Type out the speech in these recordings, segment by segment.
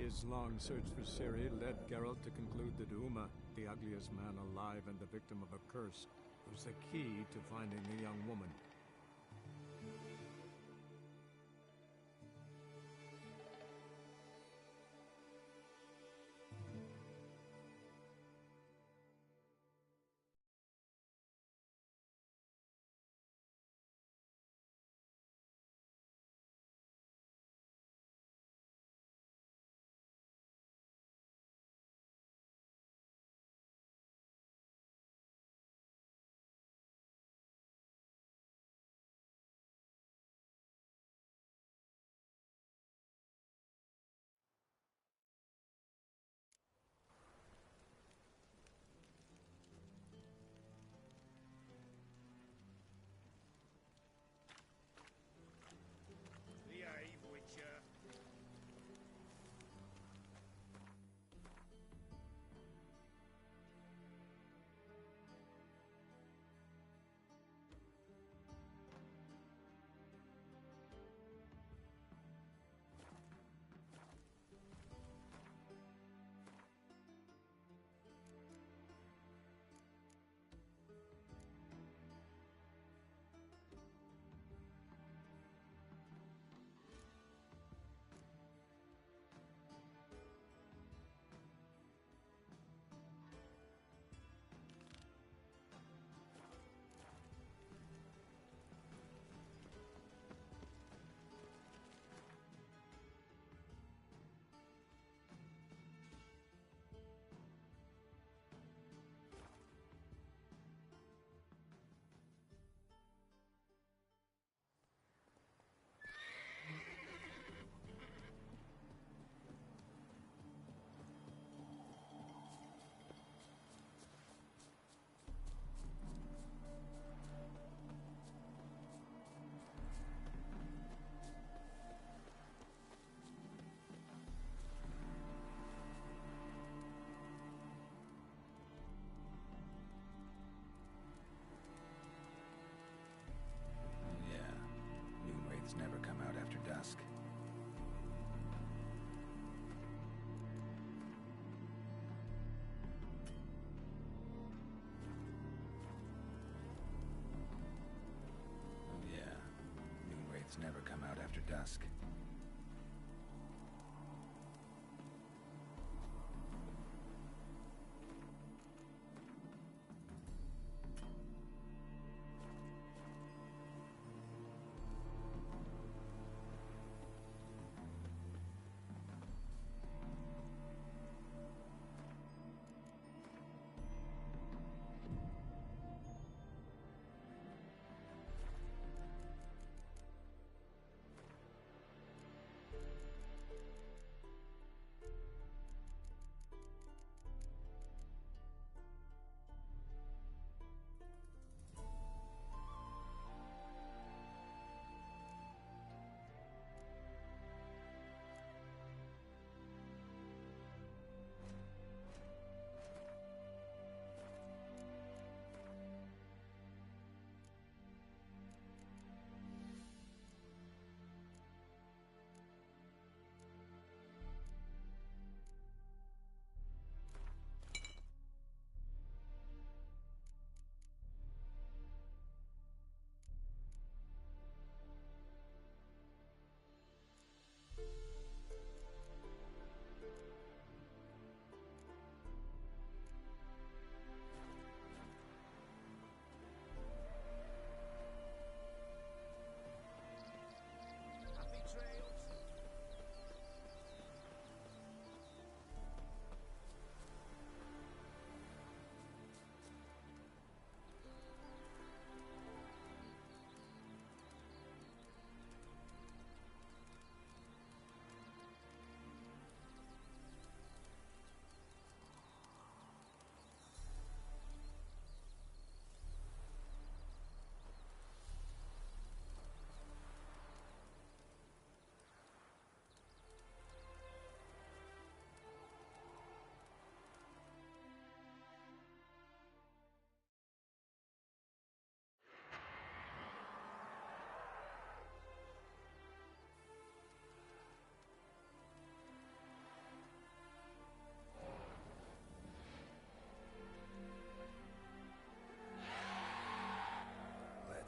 His long search for Ciri led Geralt to conclude that Uma, the ugliest man alive and the victim of a curse, was the key to finding the young woman. Never come out after dusk. Yeah, moon wraiths never come out after dusk.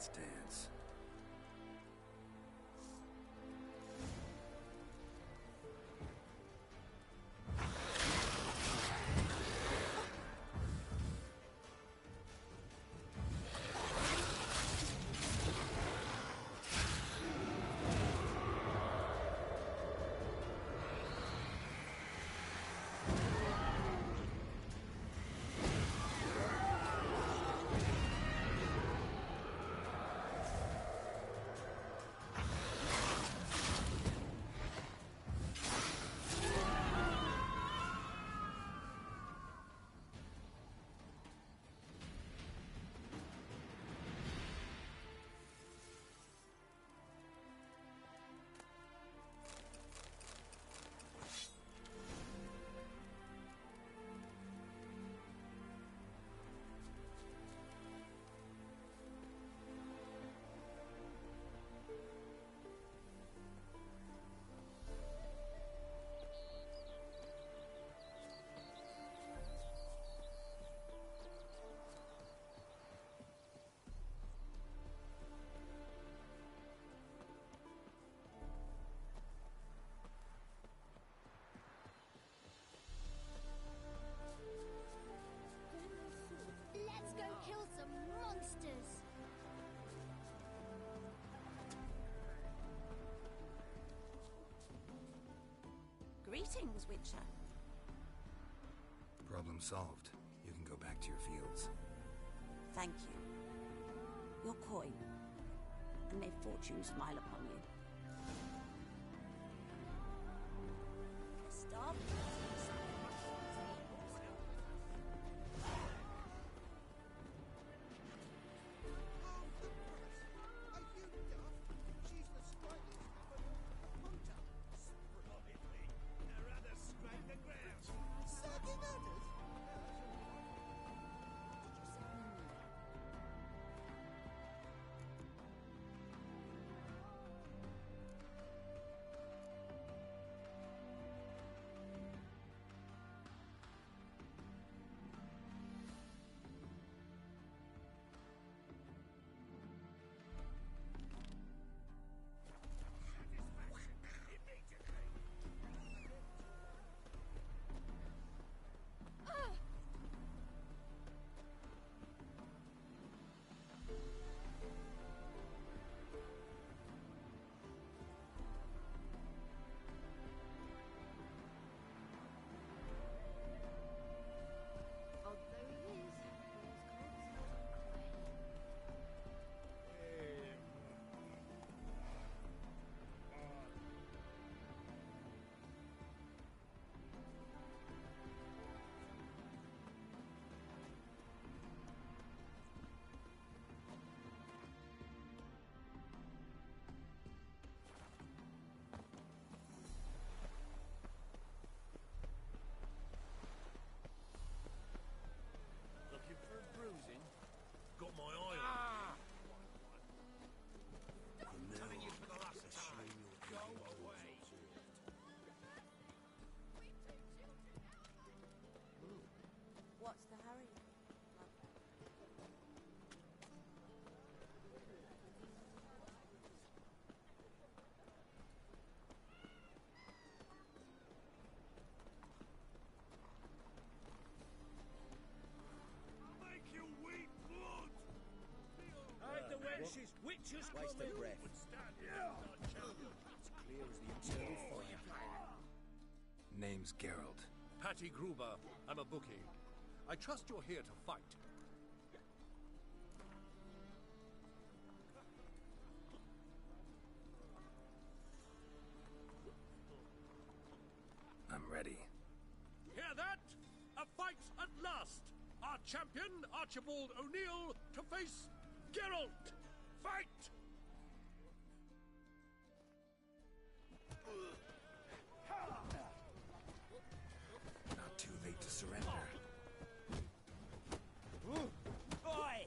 last dance. Let's go kill some monsters! Greetings, Witcher. Problem solved. You can go back to your fields. Thank you. Your coin. And may fortune smile upon you. Stop. Got my eye on you. Telling you for the last time. Go away. What's the hurry? Make you weep blood. Hide the wenches. Witches Waste coming. of breath. It's Clear as the eternal fire. Name's Geralt. Patty Gruber. I'm a bookie. I trust you're here to fight. I'm ready. Hear that? A fight at last! Our champion, Archibald O'Neill, to face Geralt! Fight! Not too late to surrender. Oi!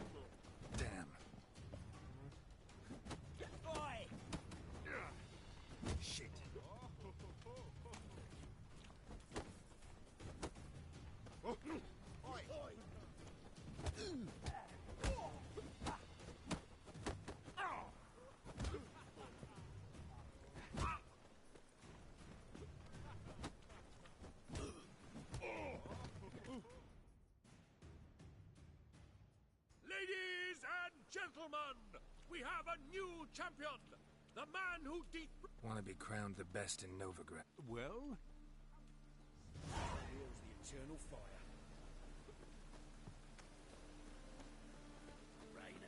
Damn. Oi! Shit. have a new champion! The man who Want to be crowned the best in Novigrad. Well? Clear as the eternal fire. Rain again.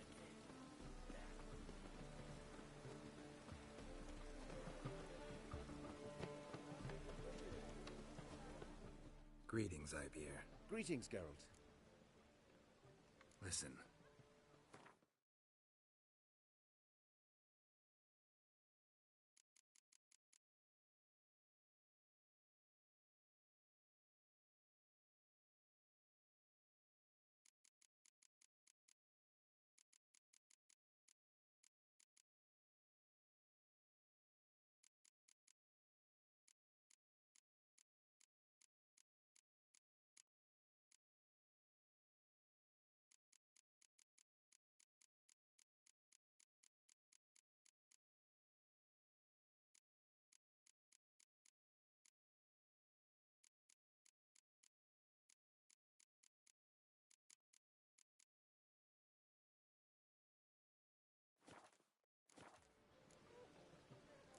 Greetings, Ibeer. Greetings, Geralt. Listen.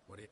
What it?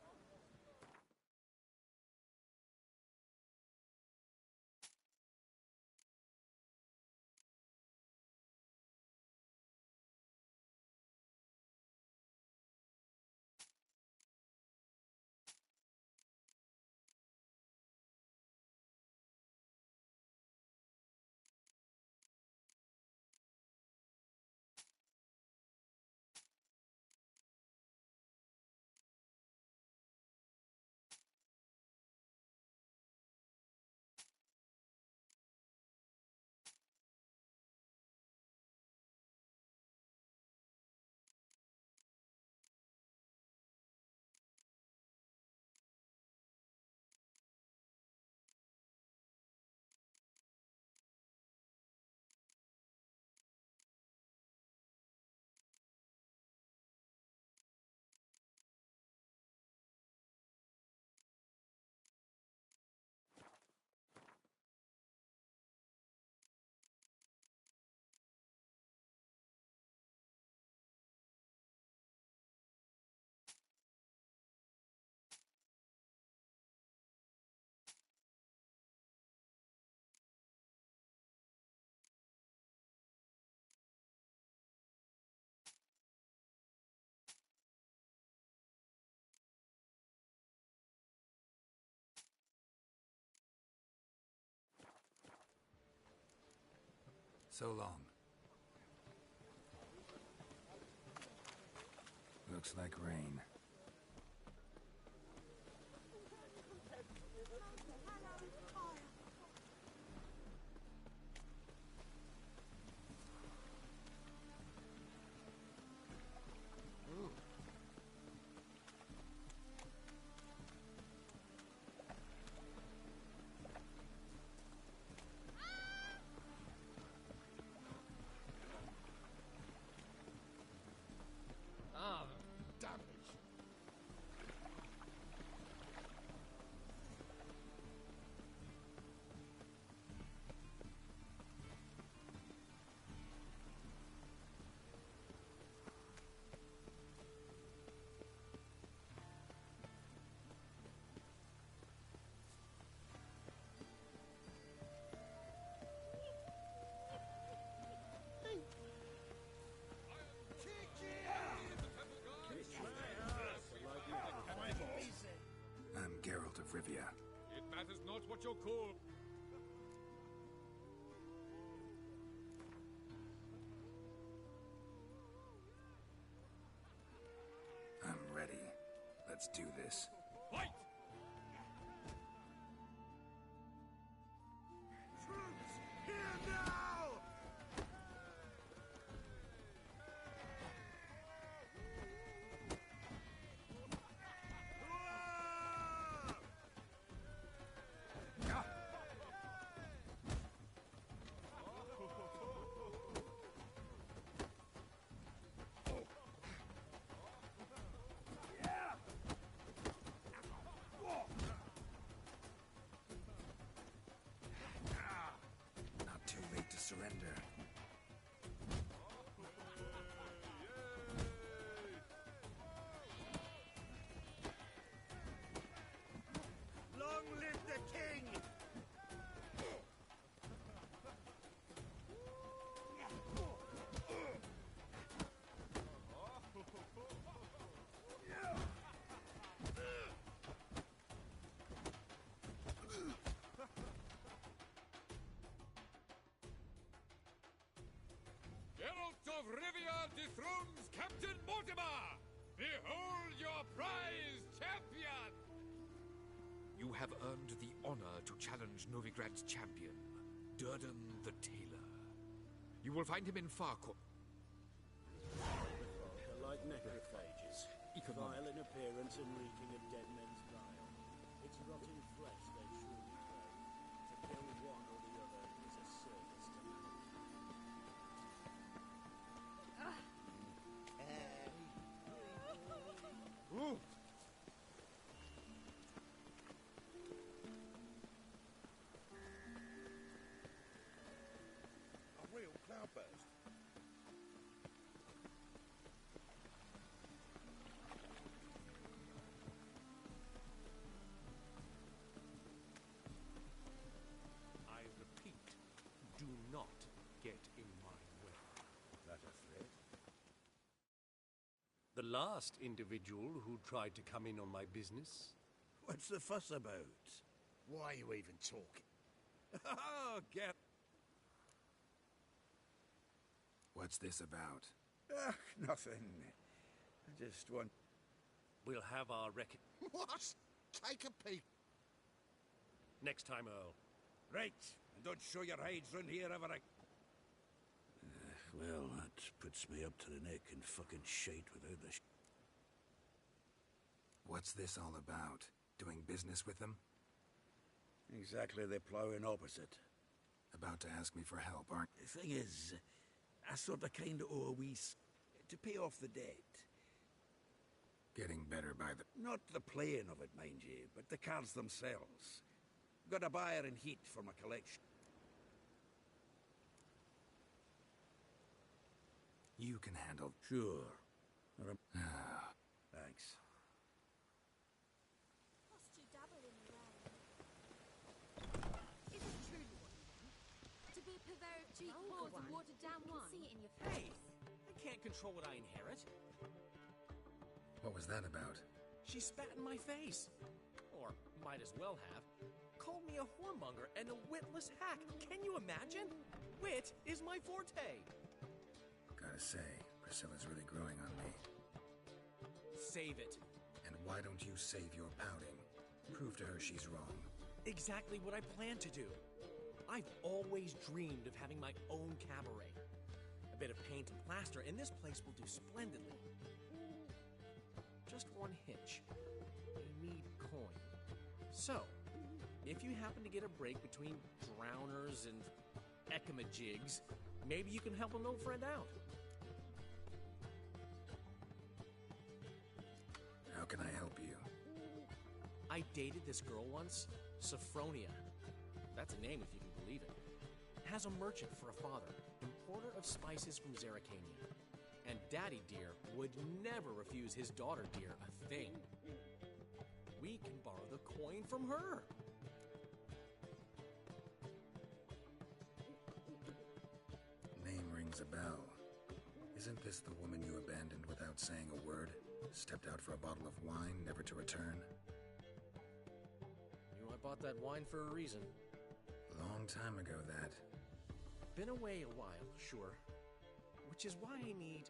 So long. Looks like rain. I'm Geralt of Rivia. It matters not what you're called. I'm ready. Let's do this. Fight! dethrones Captain Mortimer! Behold your prize champion! You have earned the honor to challenge Novigrad's champion, Durden the Tailor. You will find him in Farcourt. They're like necrophages, vile in appearance and reeking of dead men's bile. It's rotting flesh they surely crave. To kill one or the other is a service to man. Ooh. A real cloudburst. I repeat, do not get in my way. That a threat? The last individual who tried to come in on my business. What's the fuss about? Why are you even talking? Oh, get... What's this about? Nothing. I just want... We'll have our record What? Take a peek. next time, Earl. Right, and don't show your hides round here ever again. Well, that puts me up to the neck in fucking shite without the What's this all about? Doing business with them? Exactly the ploughing opposite. About to ask me for help, aren't The thing is, I sort of kind of owe a wee to pay off the debt. getting better by the... Not the playing of it, mind you, but the cards themselves. Got a buyer in heat for my collection. You can handle... Sure. Thanks. Cost you double in the rain. Is it truly what you want? To be a purveyor of cheap boards and watered down wine? See it in your face. I can't control what I inherit. What was that about? She spat in my face. Or might as well have. Called me a whoremonger and a witless hack. Can you imagine? Wit is my forte. Gotta say, Priscilla's really growing on me. Save it. And why don't you save your pouting? Prove to her she's wrong. Exactly what I plan to do. I've always dreamed of having my own cabaret. A bit of paint and plaster, and this place will do splendidly. Just one hitch. I need coin. So, if you happen to get a break between drowners and ecamajigs, maybe you can help an old friend out. How can I help you? I dated this girl once, Sophronia. That's a name if you can believe it. Has a merchant for a father, importer of spices from Zerrikania. And Daddy Dear would never refuse his daughter Dear a thing. We can borrow the coin from her. Name rings a bell. Isn't this the woman you abandoned without saying a word? Stepped out for a bottle of wine, never to return? You know, I bought that wine for a reason. Long time ago, that. Been away a while, sure. Which is why I need...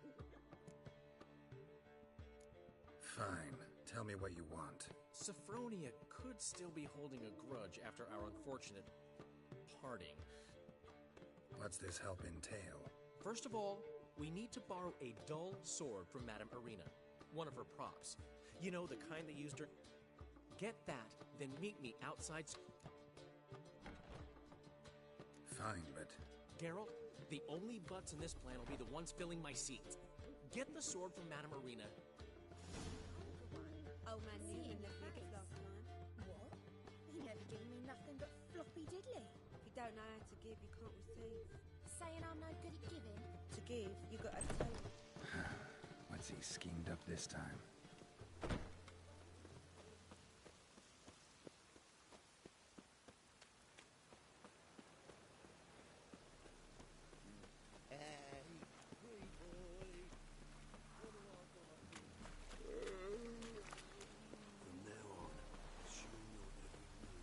Fine. Tell me what you want. Sophronia could still be holding a grudge after our unfortunate parting. What's this help entail? First of all, we need to borrow a dull sword from Madame Arena, one of her props. You know, the kind they used her... Get that, then meet me outside... Fine, but... Geralt, the only butts in this plan will be the ones filling my seats. Get the sword from Madame Arena. Old man Newman left me a gift last time. What? He never given me nothing but floppy diddly. If you don't know how to give, you can't receive. Saying I'm no good at giving? To give, you got to take. What's he schemed up this time? From now on, assume your every move.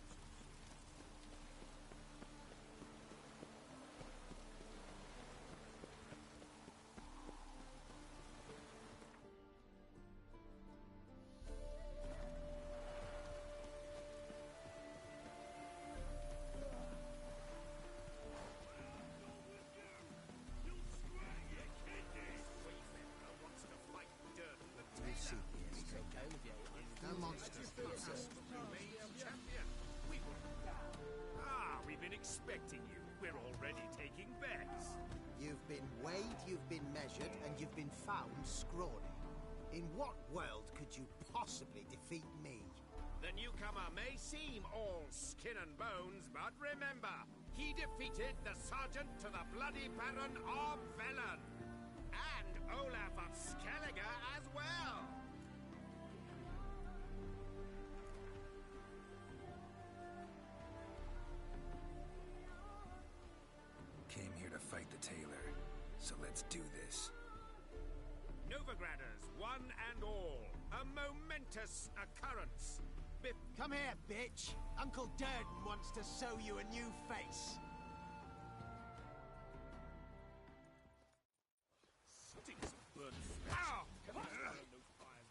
captured and you've been found scrawny. In what world could you possibly defeat me? The newcomer may seem all skin and bones, but remember, he defeated the Sergeant to the Bloody Baron of Velen. And Olaf of Skellige as well. Came here to fight the tailor, so let's do this. Novigraders, one and all, a momentous occurrence. Come here, bitch! Uncle Durden wants to sew you a new face. Stinks of burnt flesh. Ow! Come on, those fires.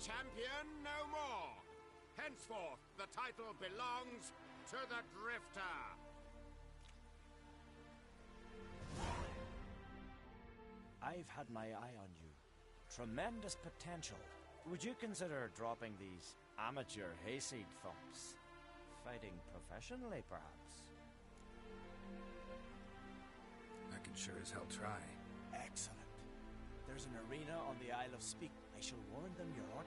Champion no more. Henceforth, the title belongs to the Drifter. I've had my eye on you. Tremendous potential. Would you consider dropping these amateur hayseed thumps? Fighting professionally, perhaps? I can sure as hell try. Excellent. There's an arena on the Isle of Speak. I shall warn them you're on.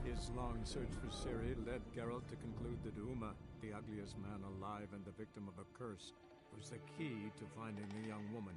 His long search for Ciri led Geralt to conclude that Uma, the ugliest man alive and the victim of a curse, was the key to finding the young woman.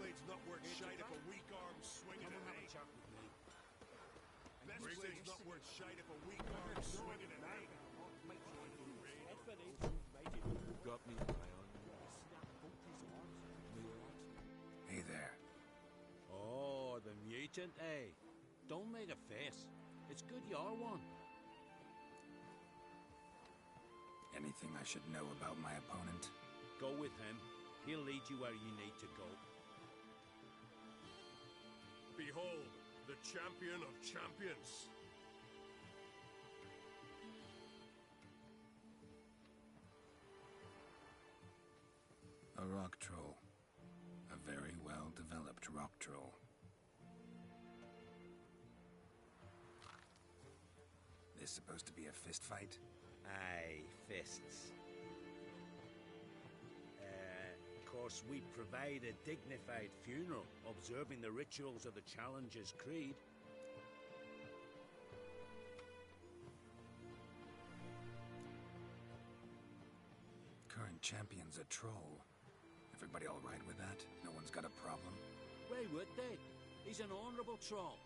Blade's not worth shite if a weak arm swinging an eight. Best blade's not worth shite if a weak arm swinging an eight. You got me eye on you. Hey there. Oh, the mutant, eh? Don't make a face. It's good you're one. Anything I should know about my opponent? Go with him. He'll lead you where you need to go. Behold, the champion of champions. A rock troll. A very well-developed rock troll. This supposed to be a fist fight? Aye, fists. Of course, we provide a dignified funeral, observing the rituals of the Challenger's Creed. Current champion's a troll. Everybody all right with that? No one's got a problem? Why would they? He's an honourable troll.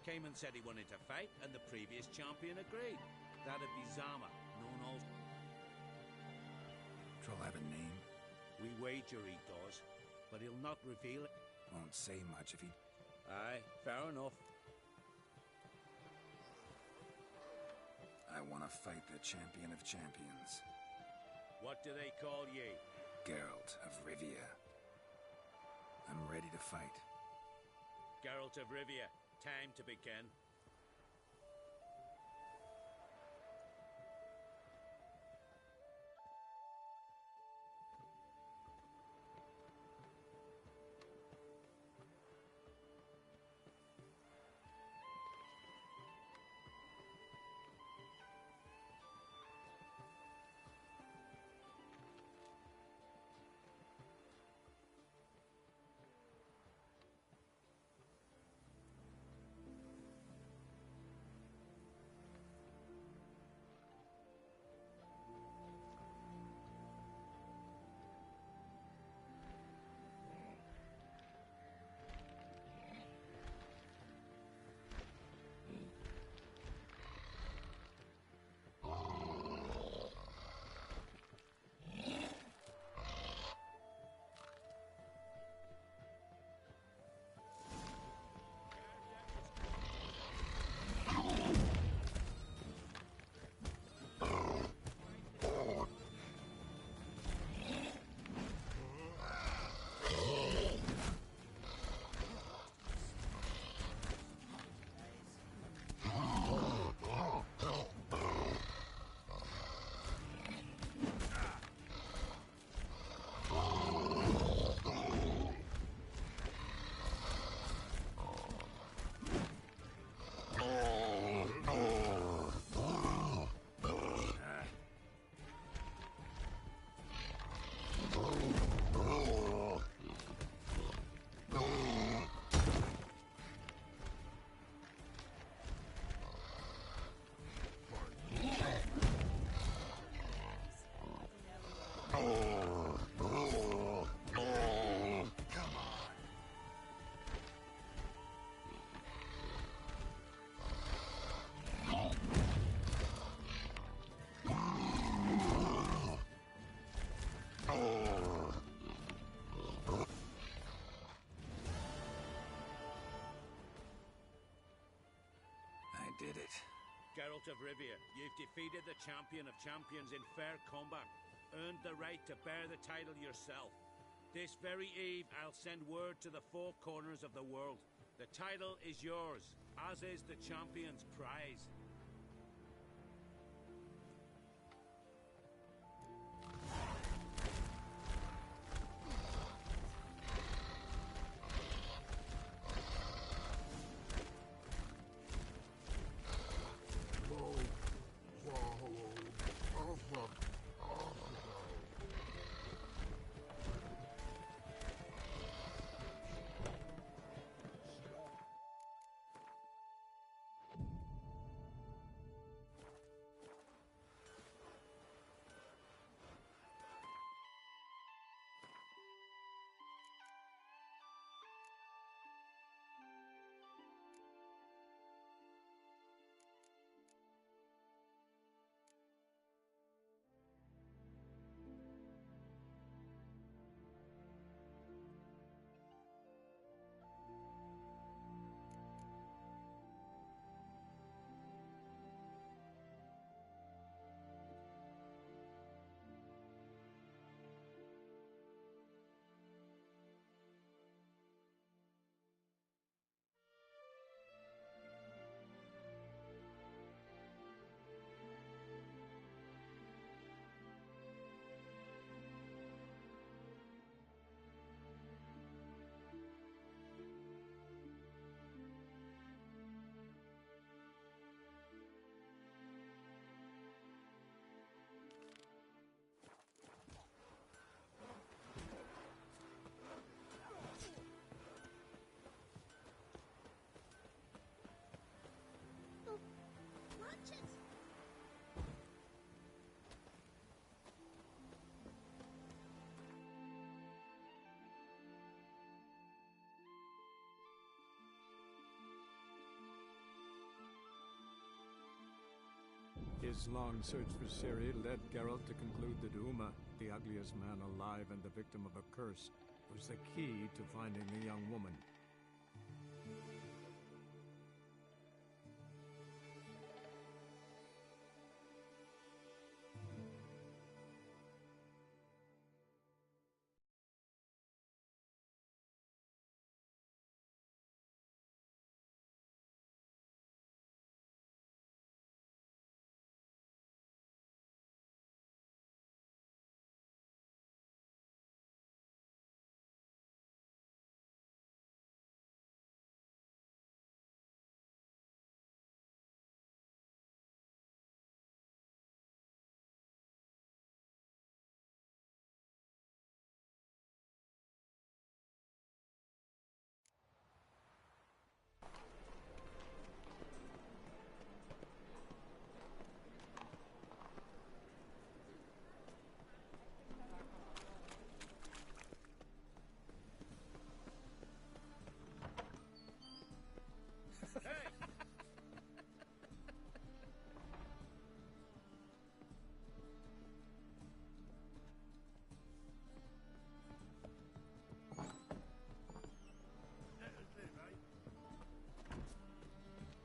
Came and said he wanted to fight, and the previous champion agreed. That'd be Zama, known also... Troll have a name? We wager he does, but he'll not reveal it. Won't say much if he... Aye, fair enough. I want to fight the champion of champions. What do they call ye? Geralt of Rivia. I'm ready to fight. Geralt of Rivia, time to begin. Did it. Geralt of Rivia, you've defeated the champion of champions in fair combat, earned the right to bear the title yourself. This very eve, I'll send word to the four corners of the world. The title is yours, as is the champion's prize. His long search for Ciri led Geralt to conclude that Uma, the ugliest man alive and the victim of a curse, was the key to finding the young woman.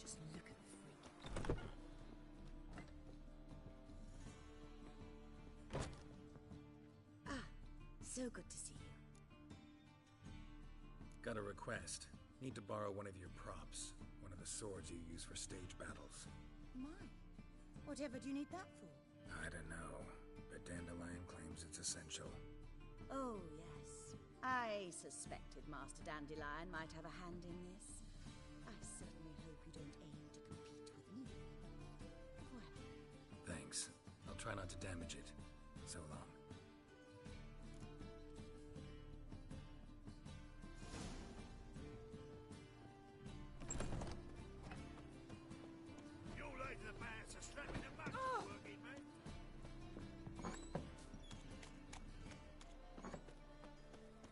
Just look at the freak. Ah, so good to see you. Got a request. Need to borrow one of your props. One of the swords you use for stage battles. My, whatever do you need that for? I don't know, but Dandelion claims it's essential. Oh, yes. I suspected Master Dandelion might have a hand in this. I certainly hope you don't aim to compete with me. Well. Thanks. I'll try not to damage it. So long. You late to the band, so strap in the muscle, working mate.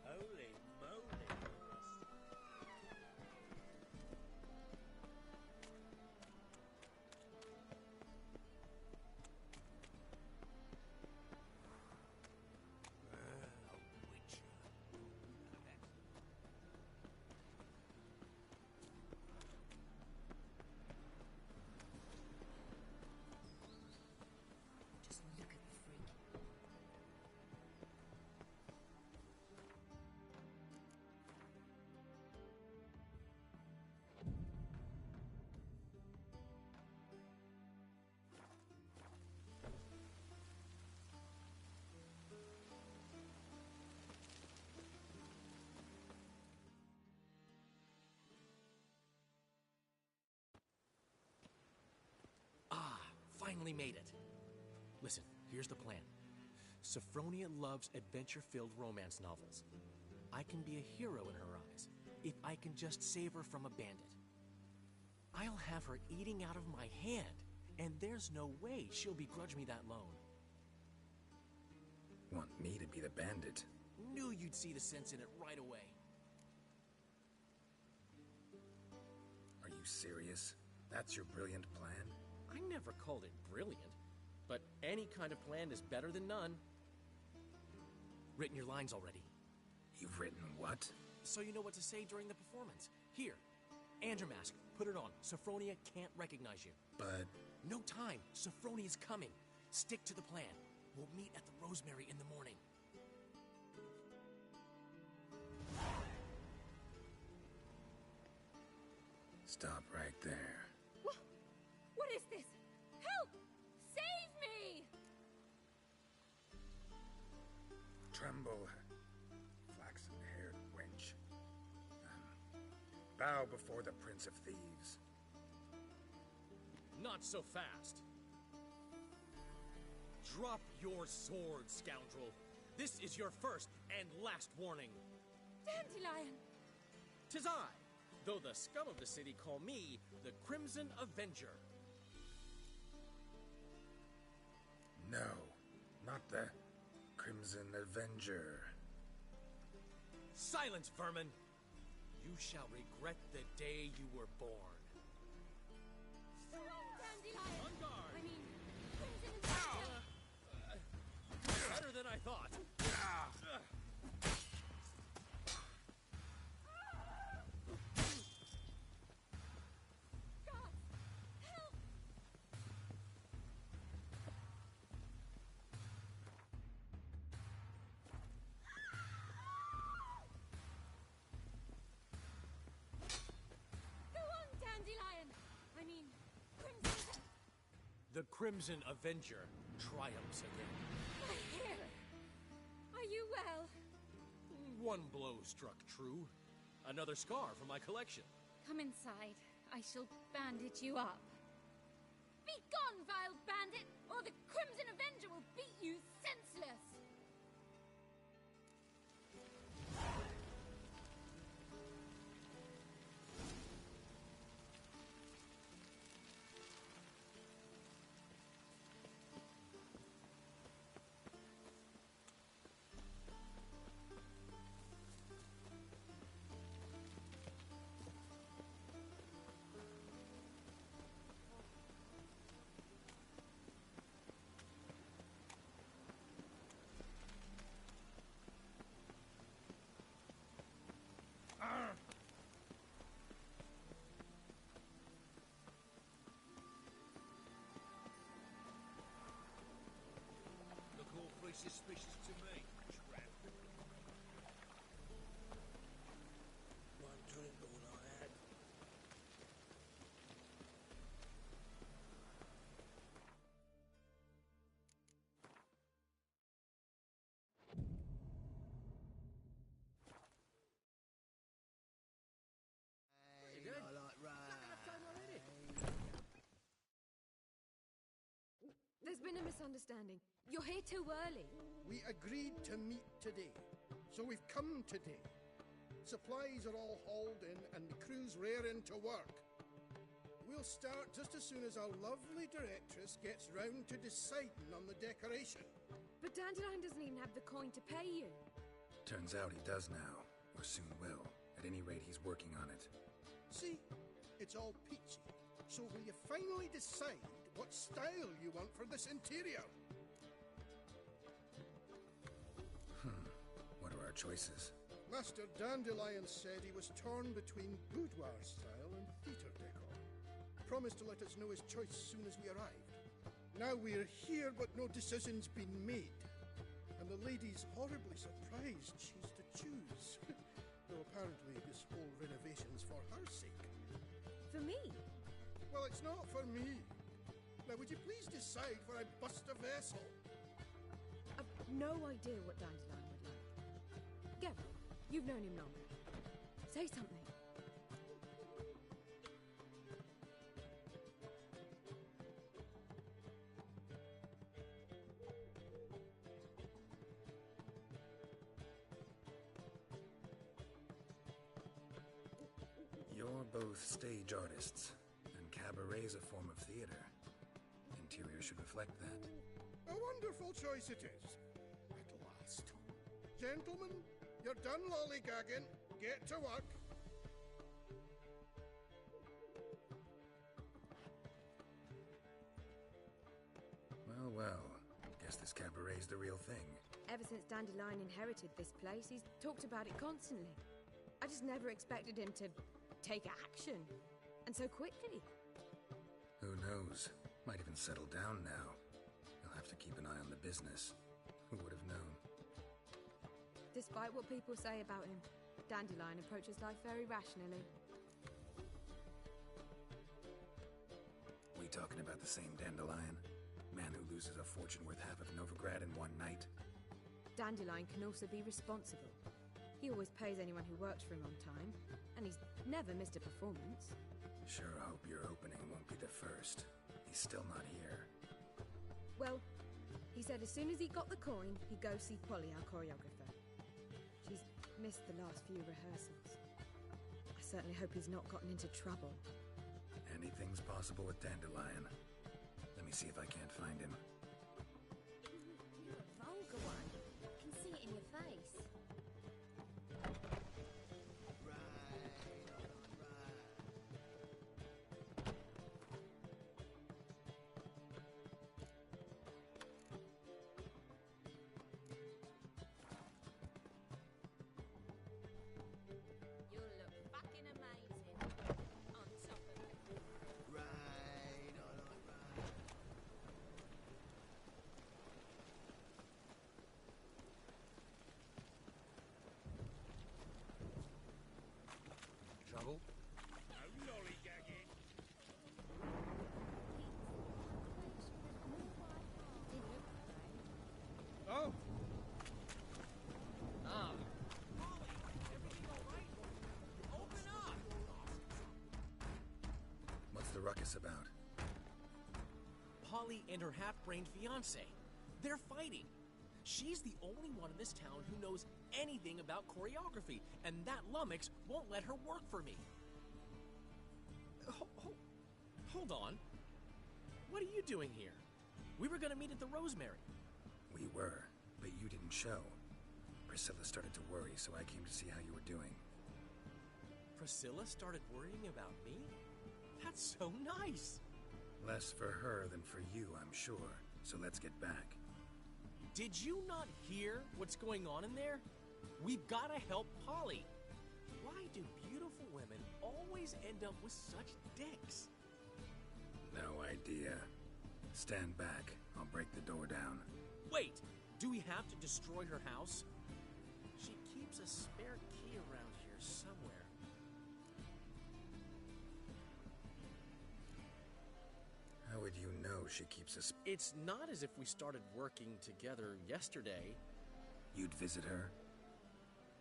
Holy moly. Just look at the freak. Ah, finally made it. Listen, here's the plan. Sophronia loves adventure-filled romance novels. I can be a hero in her eyes if I can just save her from a bandit. I'll have her eating out of my hand, and there's no way she'll begrudge me that loan. Want me to be the bandit? Knew you'd see the sense in it right away. Are you serious? That's your brilliant plan? I never called it brilliant, but any kind of plan is better than none. Written your lines already. You've written what? So you know what to say during the performance. Here, Andromask, put it on. Sophronia can't recognize you. But... No time. Sophronia's coming. Stick to the plan. We'll meet at the Rosemary in the morning. Stop right there. What is this? Help! Save me! Tremble, flaxen-haired wench. Bow before the Prince of Thieves. Not so fast. Drop your sword, scoundrel. This is your first and last warning. Dandelion! 'Tis I, though the scum of the city call me the Crimson Avenger. No, not the Crimson Avenger. Silence, vermin! You shall regret the day you were born. Dandelion! On guard! I mean, The Crimson Avenger triumphs again. My hair! Are you well? One blow struck true. Another scar from my collection. Come inside. I shall bandage you up. Be gone, vile bandit, or the Crimson Avenger will beat you senseless! Look awfully suspicious to me, trap. One drink all I had. There's been a misunderstanding. You're here too early. We agreed to meet today, so we've come today. Supplies are all hauled in and the crew's raring to work. We'll start just as soon as our lovely directress gets round to deciding on the decoration. But Dandelion doesn't even have the coin to pay you. Turns out he does now, or soon will. At any rate, he's working on it. See, it's all peachy. So will you finally decide what style you want for this interior? What are our choices? Master Dandelion said he was torn between boudoir style and theatre decor. Promised to let us know his choice as soon as we arrived. Now we're here, but no decision's been made. And the lady's horribly surprised she's to choose. Though apparently this whole renovation's for her sake. For me? Well, it's not for me. Now, would you please decide before I bust a vessel? I've no idea what Dandelion would like. Geralt, you've known him longer. Say something. You're both stage artists, and cabaret's a form of theater. Interior should reflect that. A wonderful choice it is. At last. Gentlemen, you're done lollygagging. Get to work. Well. Guess this cabaret's the real thing. Ever since Dandelion inherited this place, he's talked about it constantly. I just never expected him to take action. And so quickly. Who knows? Might even settle down now. You'll have to keep an eye on the business. Who would have known? Despite what people say about him, Dandelion approaches life very rationally. We talking about the same Dandelion? Man who loses a fortune worth half of Novigrad in one night? Dandelion can also be responsible. He always pays anyone who works for him on time, and he's never missed a performance. Sure hope your opening won't be the first. He's still not here. Well, he said as soon as he got the coin, he'd go see Polly, our choreographer. She's missed the last few rehearsals. I certainly hope he's not gotten into trouble. Anything's possible with Dandelion. Let me see if I can't find him. You're a vulgar one. I can see it in your face. ruckus about? Polly and her half-brained fiancé. They're fighting. She's the only one in this town who knows anything about choreography, and that lummox won't let her work for me. Hold on. What are you doing here? We were gonna meet at the Rosemary. We were, but you didn't show. Priscilla started to worry, so I came to see how you were doing. Priscilla started worrying about me? That's so nice! Less for her than for you, I'm sure. So let's get back. Did you not hear what's going on in there? We've gotta help Polly. Why do beautiful women always end up with such dicks? No idea. Stand back. I'll break the door down. Wait! Do we have to destroy her house? She keeps a spare key around here somewhere. How would you know she keeps us? It's not as if we started working together yesterday. You'd visit her?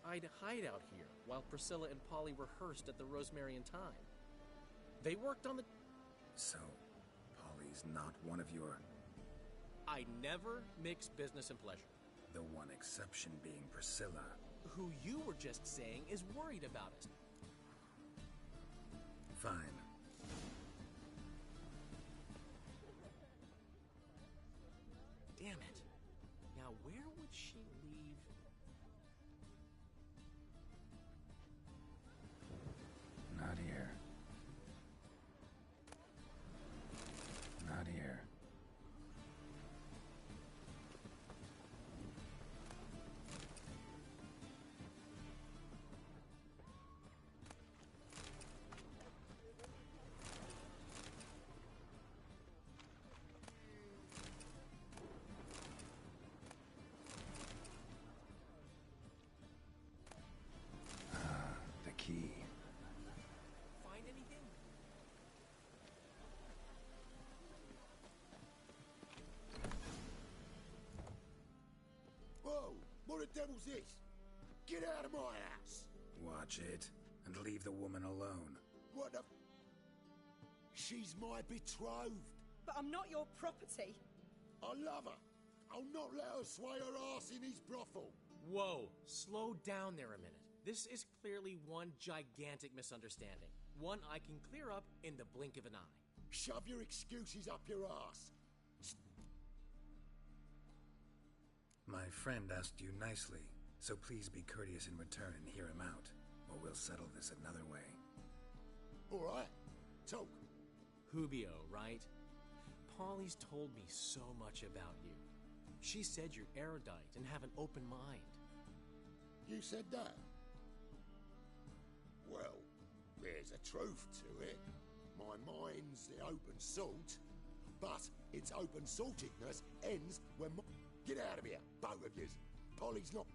I'd hide out here while Priscilla and Polly rehearsed at the Rosemary in time. They worked on the... So, Polly's not one of your... I never mix business and pleasure. The one exception being Priscilla. Who you were just saying is worried about it. Fine. Damn it. Now where would she leave? Not here. Not here. Key. Find anything? Whoa! What the devil's this? Get out of my house! Watch it, and leave the woman alone. What the... She's my betrothed. But I'm not your property. I love her. I'll not let her sway her ass in his brothel. Whoa, slow down there a minute. This is clearly one gigantic misunderstanding. One I can clear up in the blink of an eye. Shove your excuses up your ass. My friend asked you nicely, so please be courteous in return and hear him out, or we'll settle this another way. All right, talk. Hubio, right? Polly's told me so much about you. She said you're erudite and have an open mind. You said that? Well, there's a truth to it. My mind's the open salt, but its open saltedness ends when my... Get out of here, both of yous. Polly's not...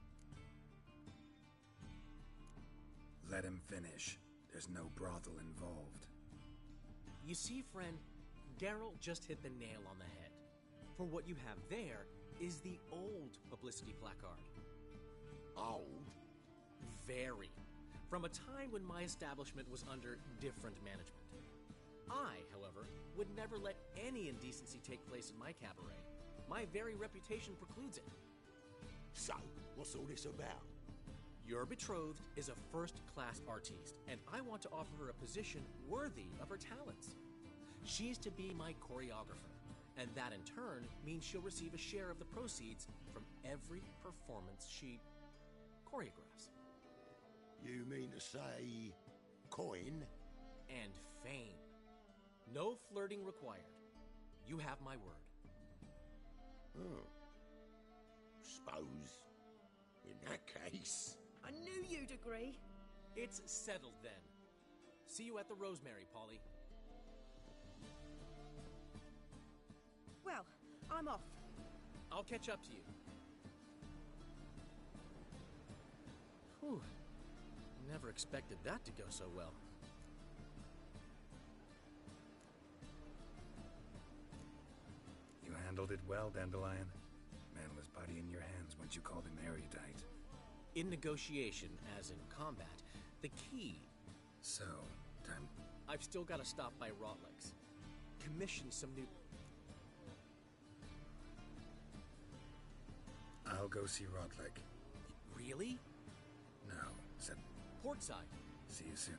Let him finish. There's no brothel involved. You see, friend, Geralt just hit the nail on the head. For what you have there is the old publicity placard. Old? Very. From a time when my establishment was under different management. I, however, would never let any indecency take place in my cabaret. My very reputation precludes it. So, what's all this about? Your betrothed is a first-class artiste, and I want to offer her a position worthy of her talents. She's to be my choreographer, and that in turn means she'll receive a share of the proceeds from every performance she choreographs. You mean to say... coin? And fame. No flirting required. You have my word. Suppose, in that case... I knew you'd agree. It's settled then. See you at the Rosemary, Polly. Well, I'm off. I'll catch up to you. Whew. Never expected that to go so well. You handled it well, Dandelion. Man was body in your hands once you called him erudite. In negotiation, as in combat, the key... So, time... I've still got to stop by Rotlegs. commission some new... I'll go see Rodlick. Really? No, said... Portside. See you soon.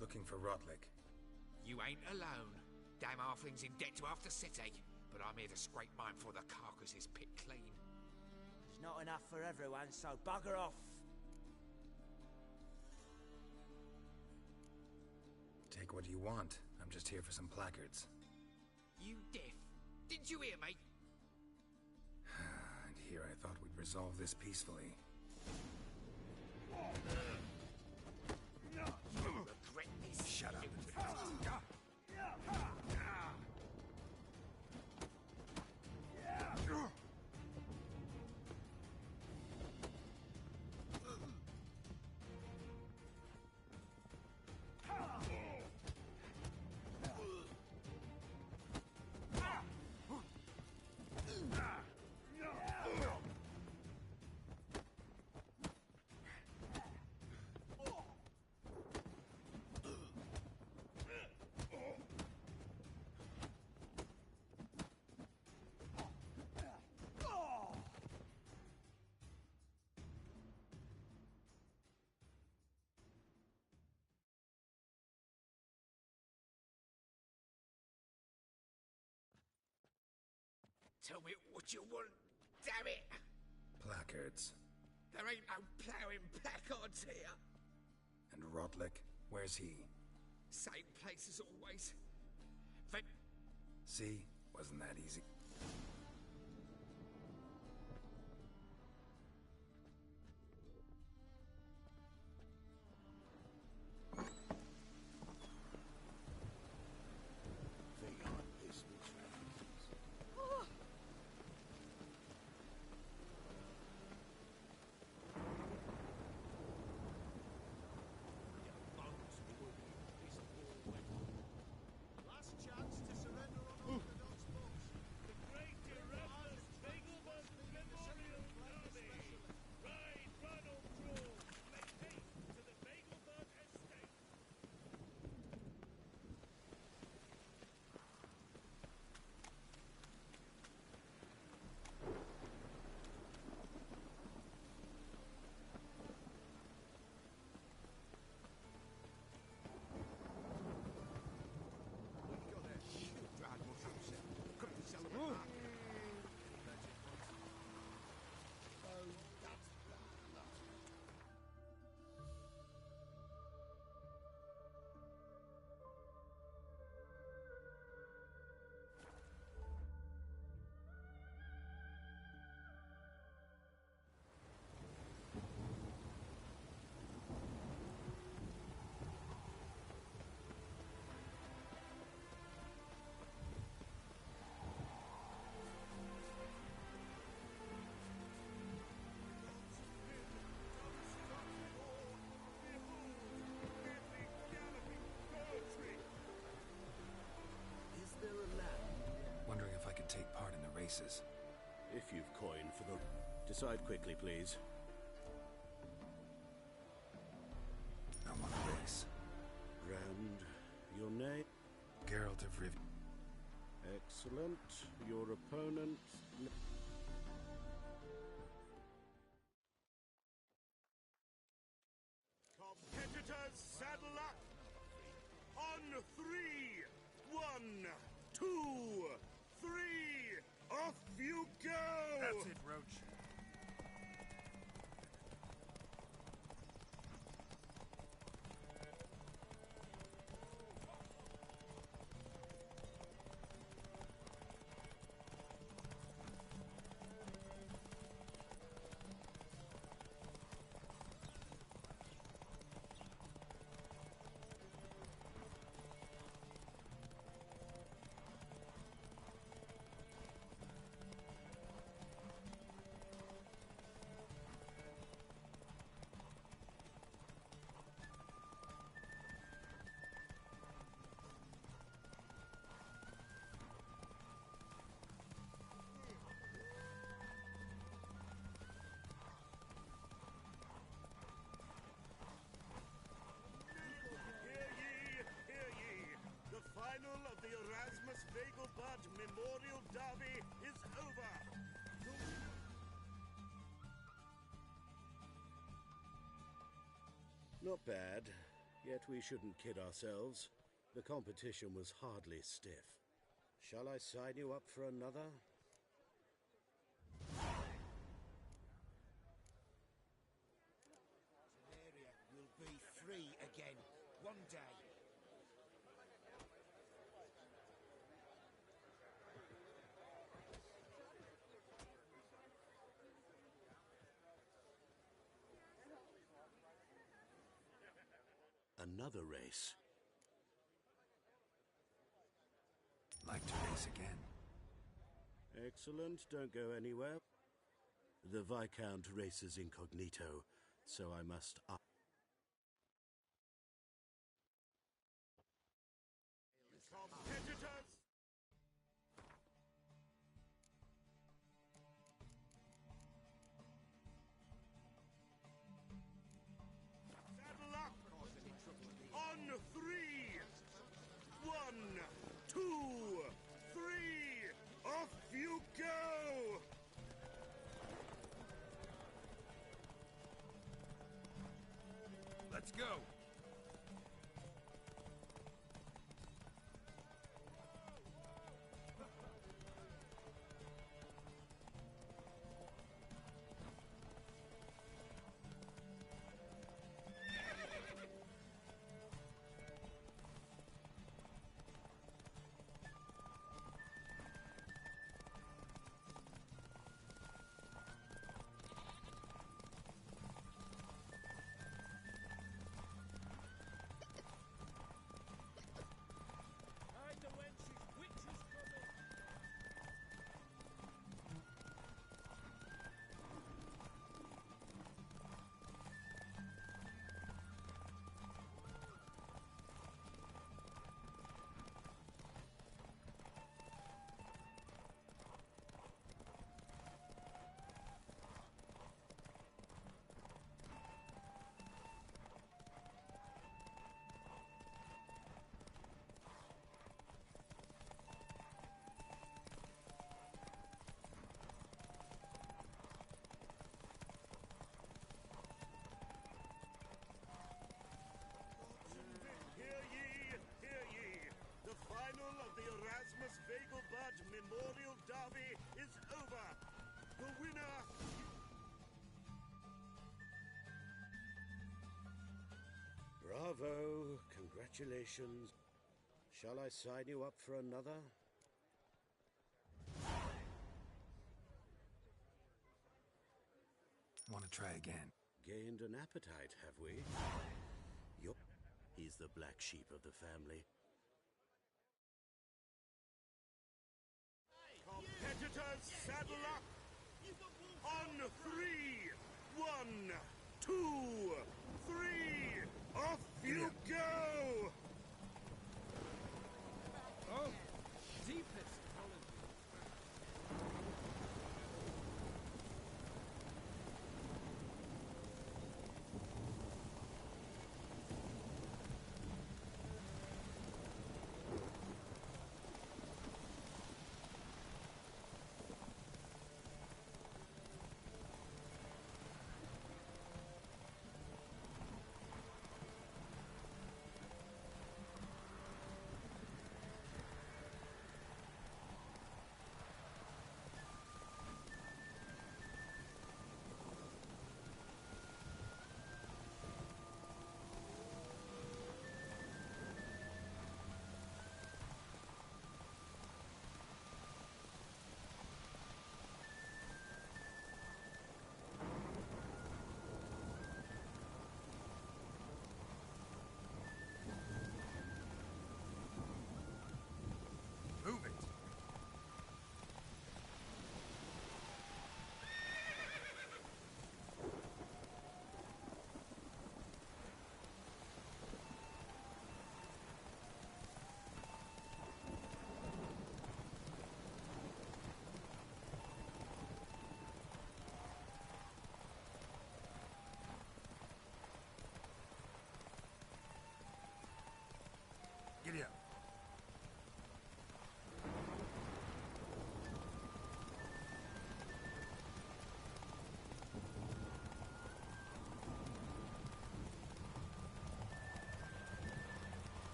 Looking for Rodlick. You ain't alone. Damn halfling's in debt to half the city. But I'm here to scrape mine before the carcass is picked clean. There's not enough for everyone, so bugger off. Take what you want. I'm just here for some placards. You deaf? Didn't you hear me? And here I thought we'd resolve this peacefully. You'll regret this. Shut up. Tell me what you want, damn it! Placards. There ain't no ploughing placards here. And Rodlick? Where's he? Same place as always. See? Wasn't that easy? Wondering if I could take part in the races. If you've coin for the... Decide quickly, please. I want a race. And your name? Geralt of Riv... Excellent. Your opponent... Competitors, saddle up! On 3! 1, 2, three, off you go! That's it, Roach. Memorial Derby is over. Not bad, yet we shouldn't kid ourselves. The competition was hardly stiff. Shall I sign you up for another? Area will be free again, one day. Another race. Like to race again. Excellent, don't go anywhere. The Viscount races incognito, so I must up. Competitors! Saddle up! On three! 1, 2, 3! Off you go! Let's go! Memorial Derby is over. The winner... Bravo, congratulations. Shall I sign you up for another? Want to try again? Gained an appetite, have we? Yup, he's the black sheep of the family. Competitors, saddle up! On three! 1, 2, 3! Off you go! Oh, deepest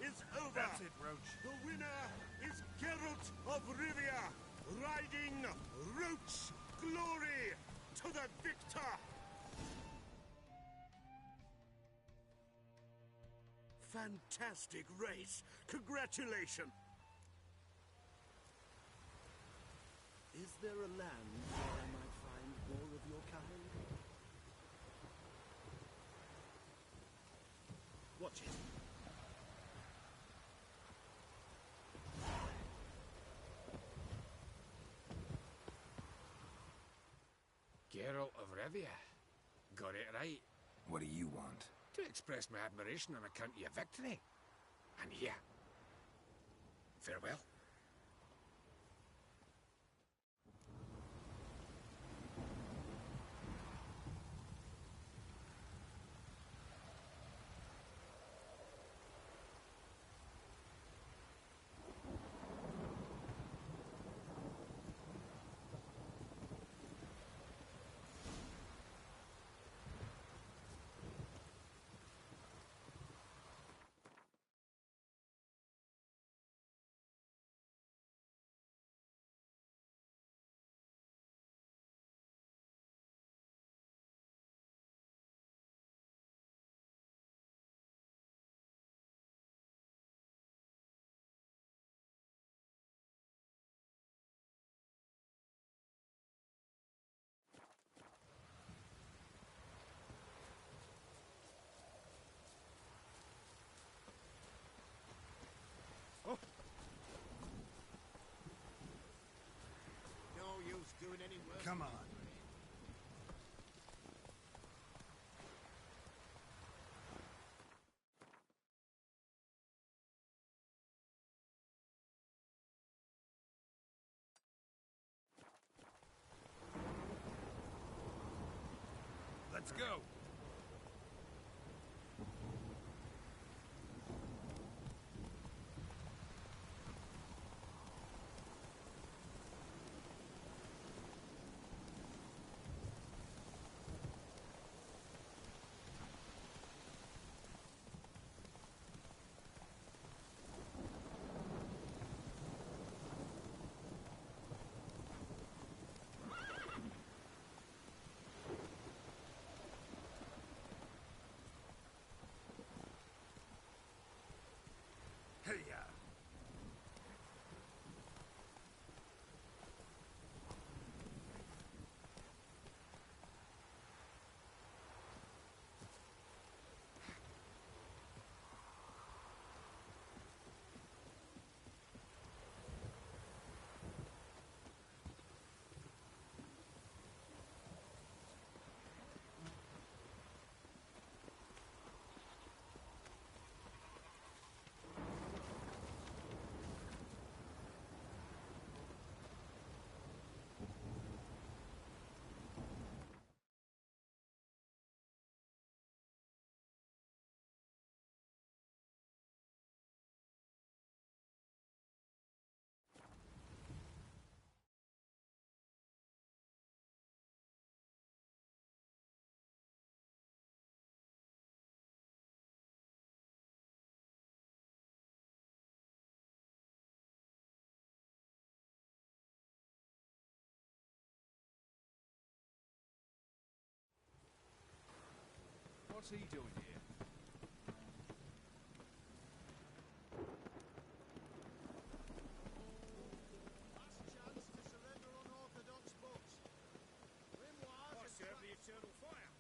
is over. That's it, Roach. The winner is Geralt of Rivia, riding Roach glory to the victor. Fantastic race. Congratulations. Is there a land where I might find more of your kind? Watch it. Geralt of Rivia. Got it right. What do you want? To express my admiration on account of your victory. And here. Farewell. No use doing any work. Come on. Let's go. Hey-ya. What's he doing here? Last chance to surrender unorthodox books. Grimoires I serve the eternal fire.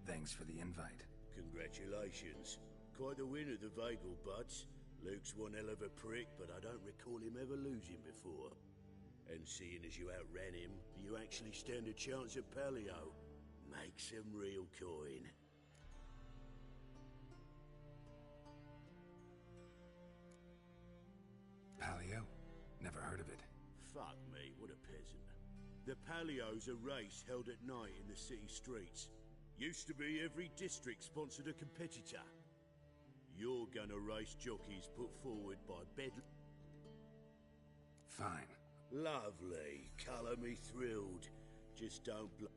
Thanks for the invite. Congratulations. Quite the winner, the Vagel Buds. Luke's one hell of a prick, but I don't recall him ever losing before. And seeing as you outran him, you actually stand a chance at Paleo. Make some real coin. Paleo? Never heard of it. Fuck me, what a peasant. The Paleo's a race held at night in the city streets. Used to be every district sponsored a competitor. You're gonna race jockeys put forward by bed... Fine. Lovely. Colour me thrilled. Just don't Go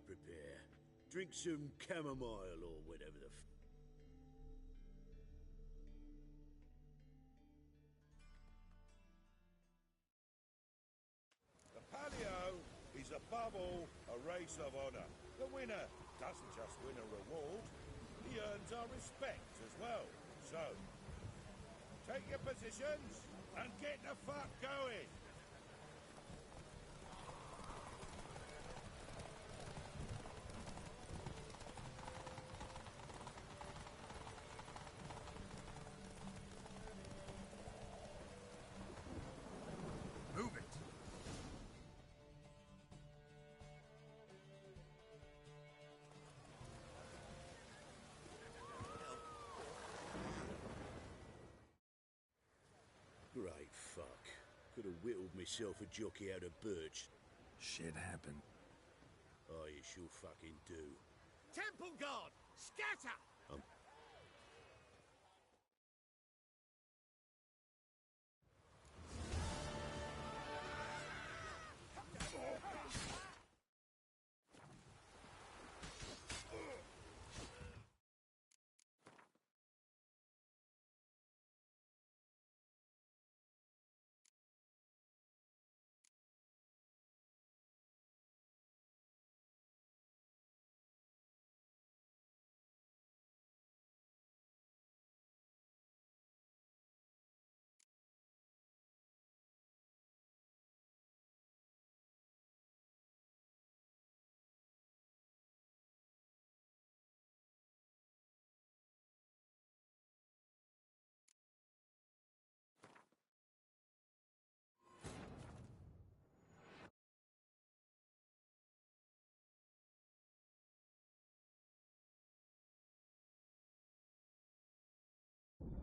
prepare. Drink some chamomile or whatever the The Palio is above all a race of honour. The winner doesn't just win a reward, he earns our respect as well. So, take your positions and get the fuck going! Move it! Great fuck. Could have whittled myself a jockey out of birch. Shit happened. Oh, you sure fucking do. Temple Guard! Scatter!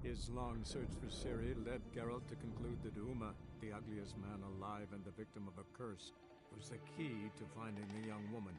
His long search for Ciri led Geralt to conclude that Uma, the ugliest man alive and the victim of a curse, was the key to finding the young woman.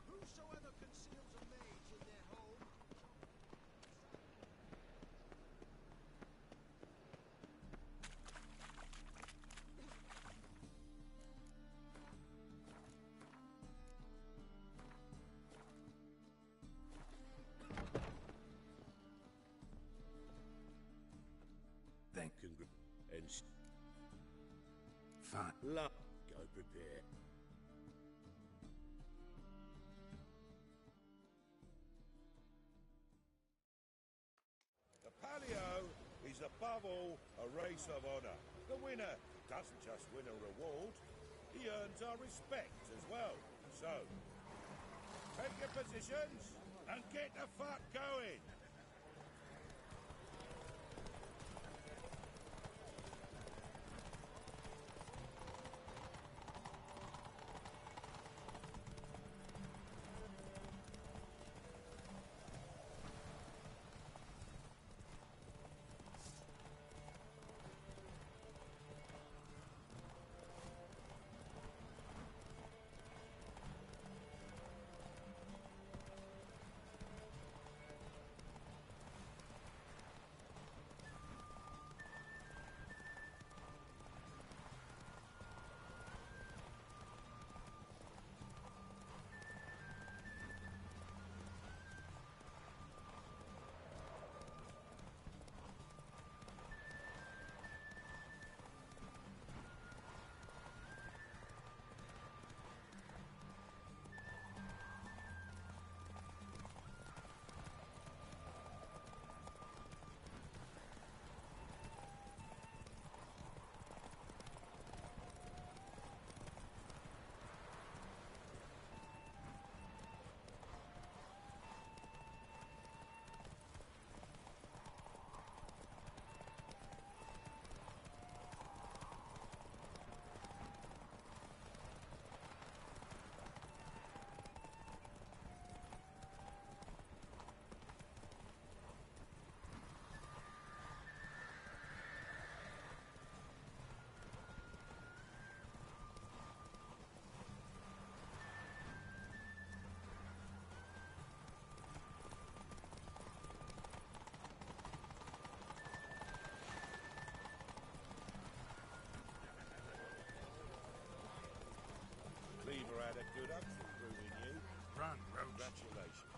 Whosoever conceals a mage in their home. Thank you. And... Fine. Go prepare. The Palio is above all a race of honour. The winner doesn't just win a reward, he earns our respect as well. So, take your positions and get the fuck going! had a good upkeep brewing you. Run, Roach. Congratulations.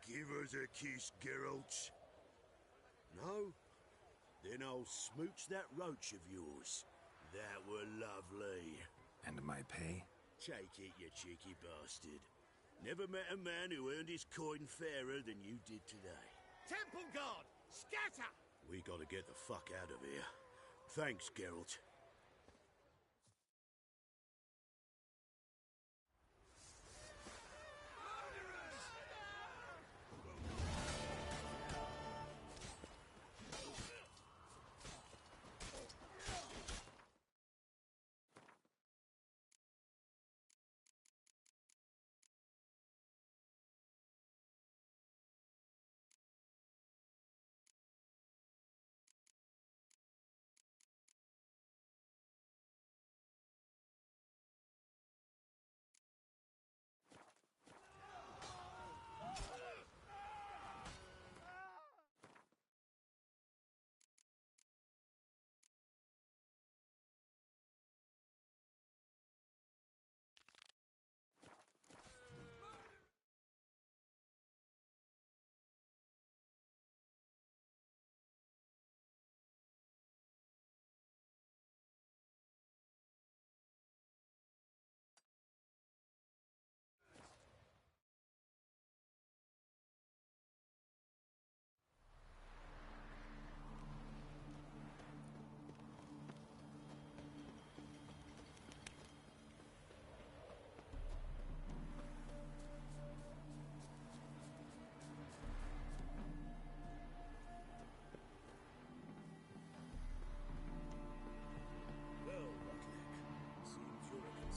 Give us a kiss, Geralt. No? Then I'll smooch that roach of yours. That were lovely. And my pay? Take it, you cheeky bastard. Never met a man who earned his coin fairer than you did today. Temple Guard! Scatter! We gotta get the fuck out of here. Thanks, Geralt.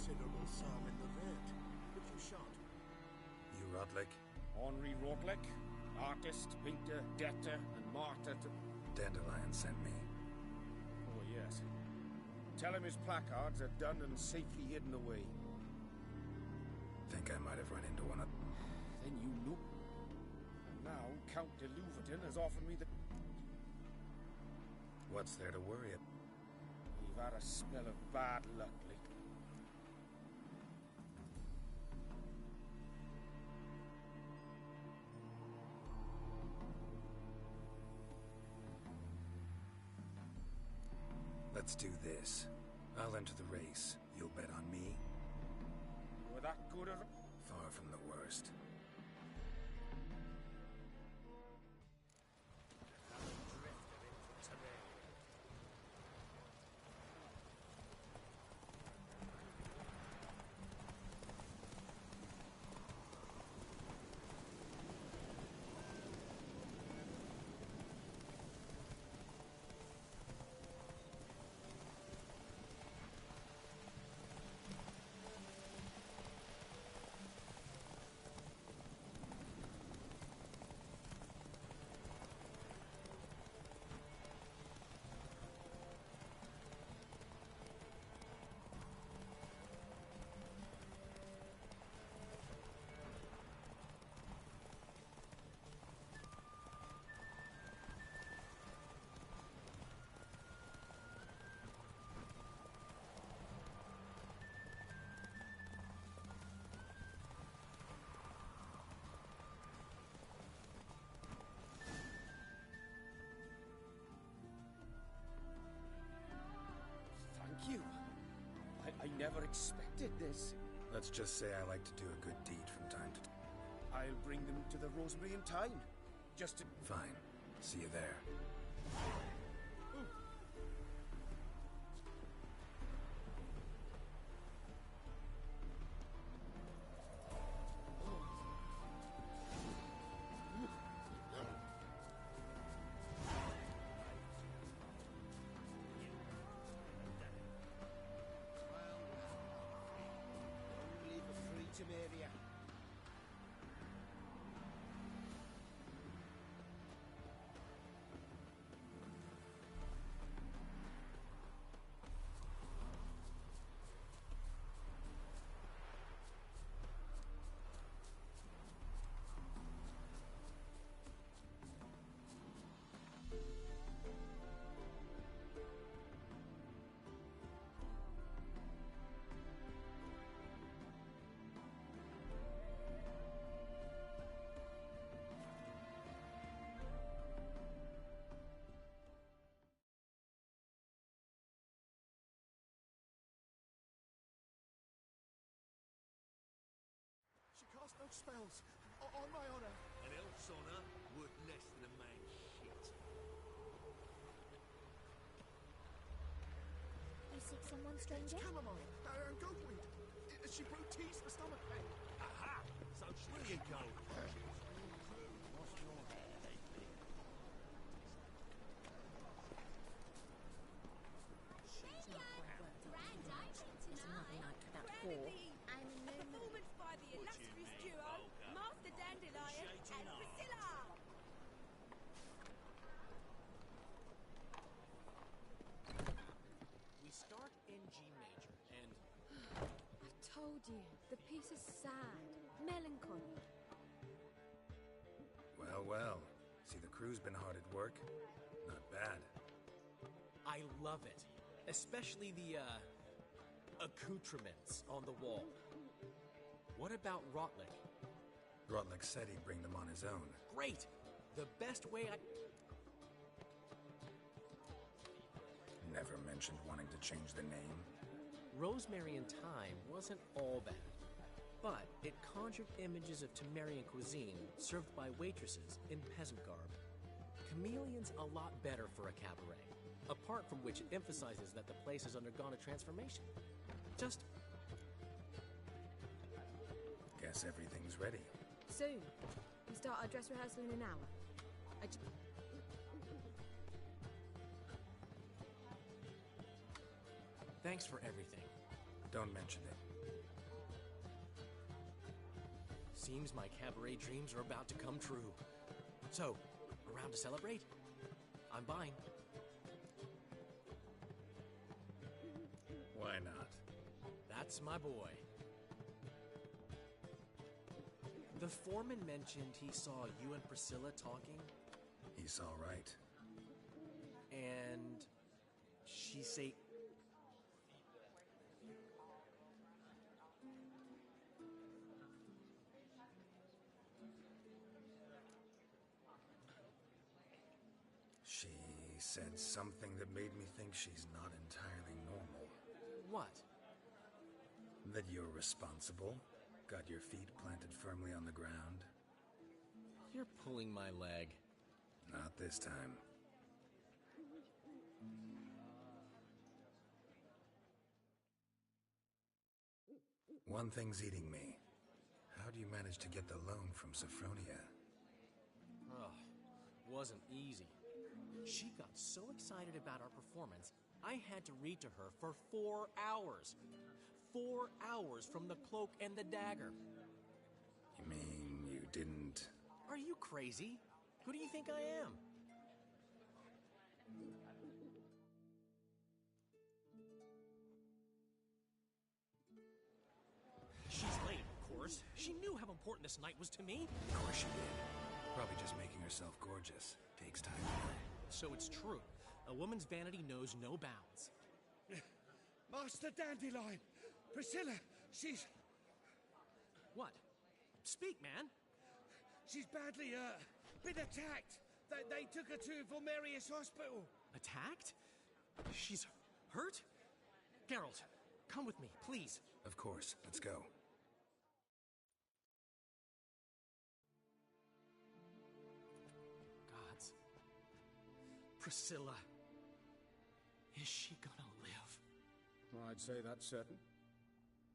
Considerable psalm in the vet. But you shot. You Rodlick? Henri Rotlick, artist, painter, debtor, and martyr to... Dandelion sent me. Oh, yes. Tell him his placards are done and safely hidden away. Think I might have run into one of... Then you look. And now Count de Louverton has offered me the... What's there to worry about? We've had a spell of bad luck lately. Let's do this. I'll enter the race. You'll bet on me? You're that good at... Far from the worst. Thank you. I never expected this. Let's just say I like to do a good deed from time to time. I'll bring them to the Rosemary in time. Just to... Fine. See you there. Area. spells. On my honor. An elf's honor worth less than a man's shit. You seek someone, stranger? Chamomile and goatweed. She brewed teas for stomach pain. Aha! So where you go? It's another night with that whore. I'm in A performance by the illustrious duo, Master Dandelion and Priscilla! We start in G major, and I told you, the piece is sad, melancholy. Well, well. See, the crew's been hard at work. Not bad. I love it. Especially the, accoutrements on the wall. What about Rotlick? Rotlick said he'd bring them on his own. Great! The best way I... Never mentioned wanting to change the name. Rosemary in Thyme wasn't all bad, but it conjured images of Temerian cuisine served by waitresses in peasant garb. Chameleon's a lot better for a cabaret, apart from which it emphasizes that the place has undergone a transformation. Just... Guess everything's ready. Soon. We start our dress rehearsal in an hour. Thanks for everything. Don't mention it. Seems my cabaret dreams are about to come true. So, around to celebrate? I'm buying. Why not? That's my boy. The foreman mentioned he saw you and Priscilla talking. He saw right. And she say... She said something that made me think she's not entirely normal. What? That you're responsible, got your feet planted firmly on the ground. You're pulling my leg. Not this time. One thing's eating me. How do you manage to get the loan from Sophronia? Oh, wasn't easy. She got so excited about our performance, I had to read to her for 4 hours. 4 hours from the cloak and the dagger. You mean you didn't... Are you crazy? Who do you think I am? She's late, of course. She knew how important this night was to me. Of course she did. Probably just making herself gorgeous. Takes time. So it's true. A woman's vanity knows no bounds. Master Dandelion! Priscilla, she's... What? Speak, man. She's badly, been attacked. They took her to Vulmerius Hospital. Attacked? She's hurt? Geralt, come with me, please. Of course. Let's go. Gods. Priscilla. Is she gonna live? I'd say that's certain.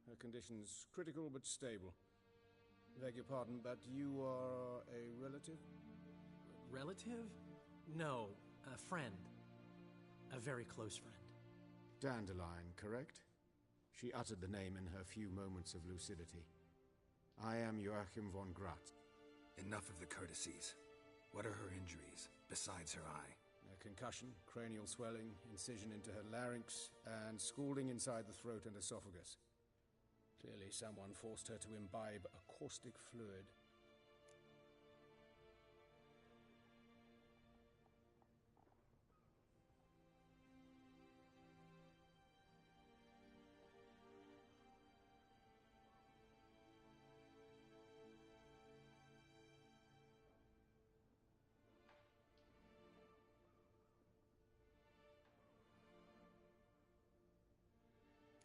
Her condition's critical but stable. Beg your pardon, but you are a relative? Relative? No, a friend. A very close friend. Dandelion, correct? She uttered the name in her few moments of lucidity. I am Joachim von Gratz. Enough of the courtesies. What are her injuries, besides her eye? A concussion, cranial swelling, incision into her larynx, and scalding inside the throat and esophagus. Clearly someone forced her to imbibe a caustic fluid.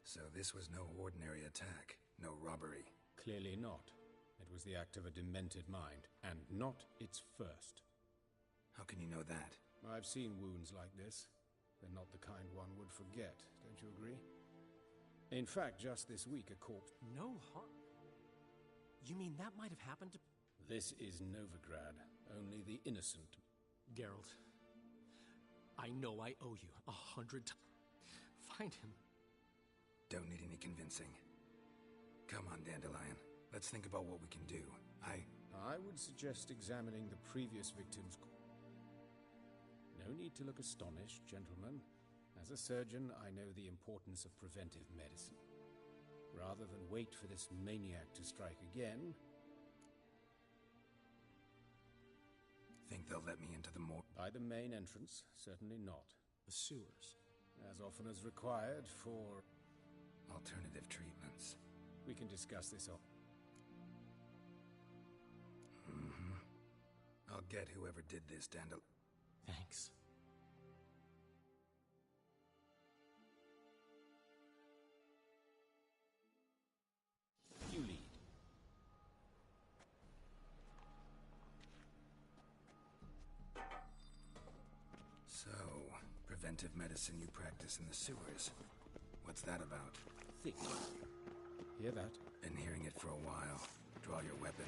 So this was no ordinary attack, no robbery. Clearly not. It was the act of a demented mind, and not its first. How can you know that? I've seen wounds like this. They're not the kind one would forget, don't you agree? In fact, just this week, a corpse... No harm? You mean that might have happened to... This is Novigrad. Only the innocent. Geralt, I know I owe you 100 times. Find him. Don't need any convincing. Come on, Dandelion. Let's think about what we can do. I would suggest examining the previous victim's... No need to look astonished, gentlemen. As a surgeon, I know the importance of preventive medicine. Rather than wait for this maniac to strike again... Think they'll let me into the morgue? By the main entrance, certainly not. The sewers? As often as required for... alternative treatments. We can discuss this off. I'll get whoever did this, Dandelion. Thanks. You lead. So, preventive medicine you practice in the sewers. What's that about? Think. Hear that? Been hearing it for a while. Draw your weapon.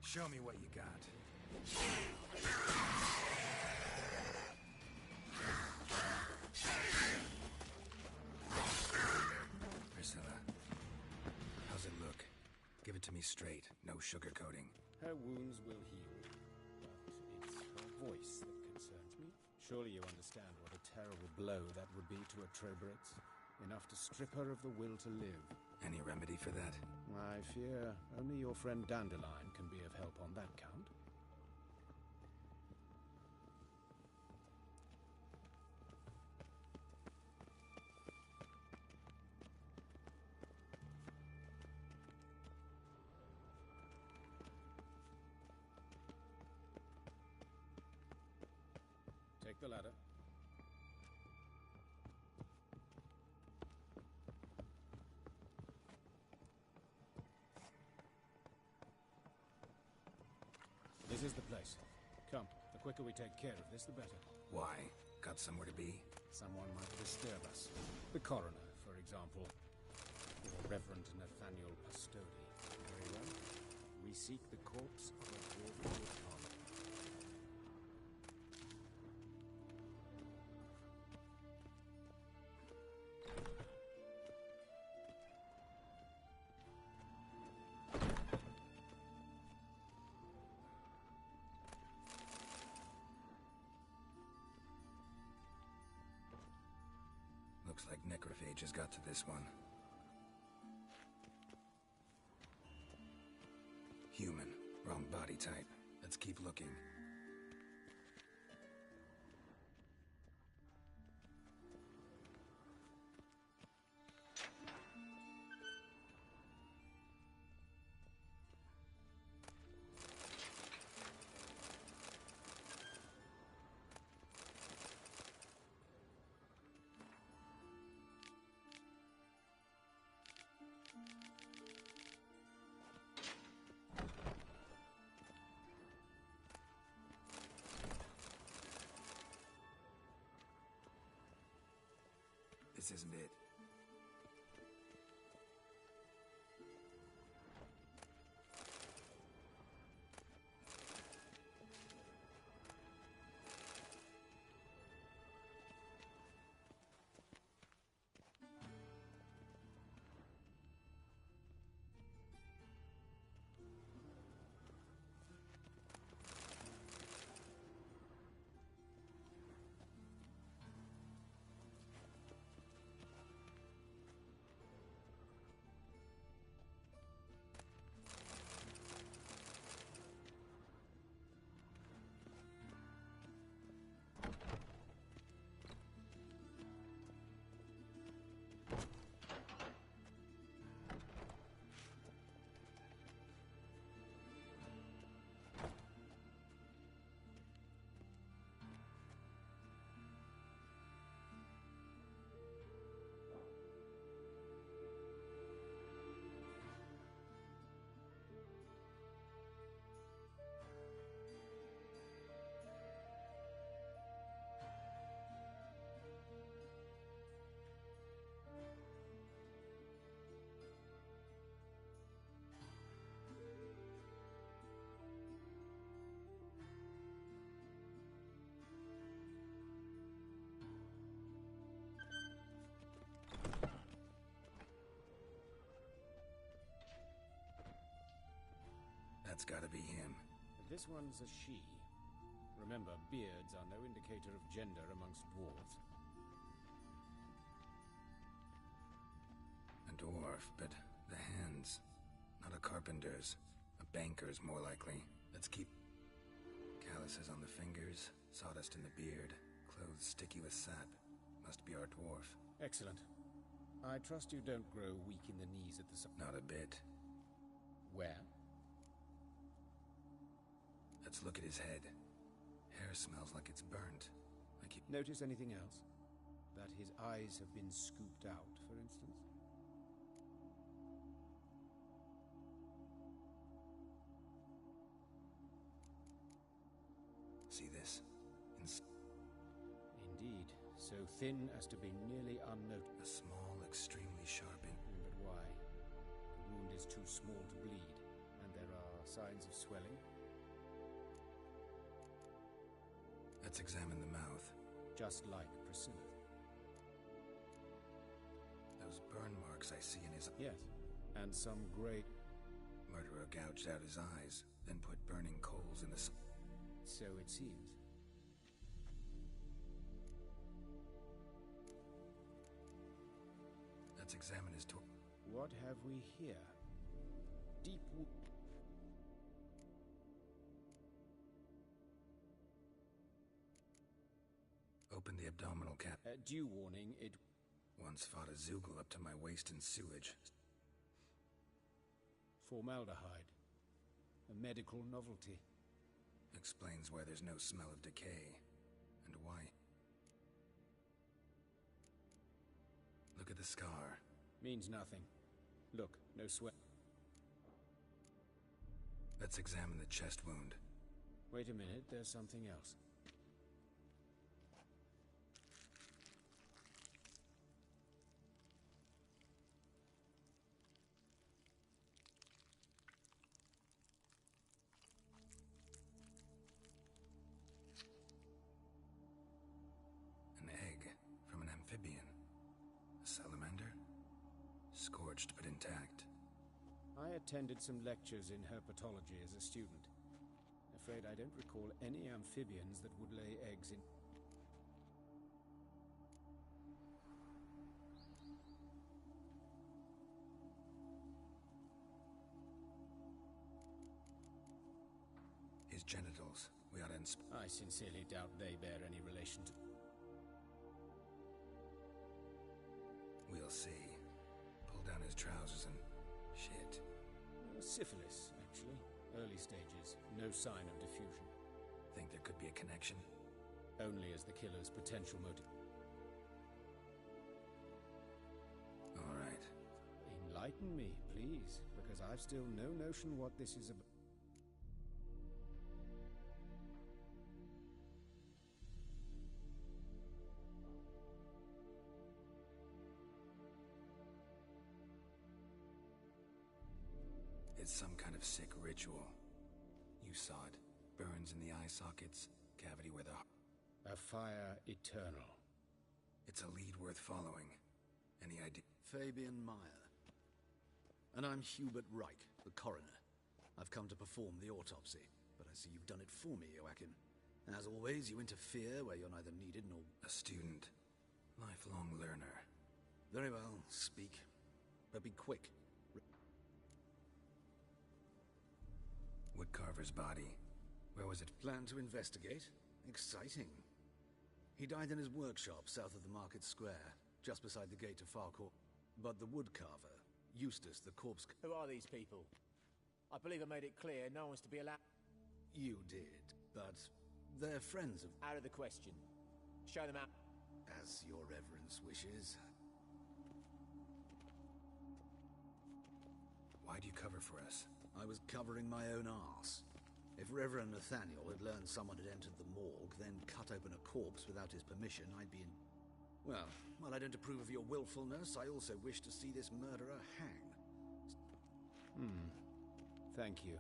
Show me what you got. Priscilla, how's it look? Give it to me straight, no sugarcoating. Her wounds will heal, but it's her voice that concerns me. Surely you understand what a terrible blow that would be to a Trobritz. Enough to strip her of the will to live. Any remedy for that? I fear only your friend Dandelion can be of help on that count. Take the ladder. This is the place. Come, the quicker we take care of this, the better. Why? Got somewhere to be? Someone might disturb us. The coroner, for example. Or Reverend Nathaniel Pastodi. Very well. We seek the corpse of a dwarf farmer. Looks like necrophage has got to this one. Human. Wrong body type. Let's keep looking. This isn't it. That's gotta be him. This one's a she. Remember, beards are no indicator of gender amongst dwarves. A dwarf, but the hands. Not a carpenter's. A banker's, more likely. Let's keep... Calluses on the fingers, sawdust in the beard, clothes sticky with sap. Must be our dwarf. Excellent. I trust you don't grow weak in the knees at the... Not a bit. Where? Let's look at his head. Hair smells like it's burnt. Notice anything else? That his eyes have been scooped out, for instance? See this? Indeed. So thin as to be nearly unnoticed. A small, extremely sharp But why? The wound is too small to bleed, and there are signs of swelling. Let's examine the mouth. Just like Priscilla. Those burn marks I see in his... Yes, and some great... Murderer gouged out his eyes, then put burning coals in the... So it seems. Let's examine his What have we here? Deep wound. Open the abdominal cap. Due warning, it... Once fought a Zoogle up to my waist in sewage. Formaldehyde. A medical novelty. Explains why there's no smell of decay. And why. Look at the scar. Means nothing. Look, no sweat. Let's examine the chest wound. Wait a minute, there's something else. An egg from an amphibian. A salamander? Scorched but intact. I attended some lectures in herpetology as a student. Afraid I don't recall any amphibians that would lay eggs in... His genitals. We ought to I sincerely doubt they bear any relation to... We'll see. Pull down his trousers and... shit. Syphilis, actually. Early stages. No sign of diffusion. Think there could be a connection? Only as the killer's potential motive. All right. Enlighten me, please, because I've still no notion what this is about. It's some kind of sick ritual. You saw it. Burns in the eye sockets, cavity where the... A fire eternal. It's a lead worth following. Any idea? Fabian Meyer. And I'm Hubert Reich, the coroner. I've come to perform the autopsy, but I see you've done it for me, Joachim. As always, you interfere where you're neither needed nor... A student. Lifelong learner. Very well, speak. But be quick. Woodcarver's body. Where was it? Plan to investigate? Exciting. He died in his workshop south of the market square, just beside the gate to Farcourt. But the woodcarver, Eustace the corpse... Who are these people? I believe I made it clear no one's to be allowed... You did, but they're friends of... Out of the question. Show them out. As your reverence wishes. Why do you cover for us? I was covering my own arse. If Reverend Nathaniel had learned someone had entered the morgue, then cut open a corpse without his permission, I'd be in... Well, while I don't approve of your willfulness, I also wish to see this murderer hang. Thank you.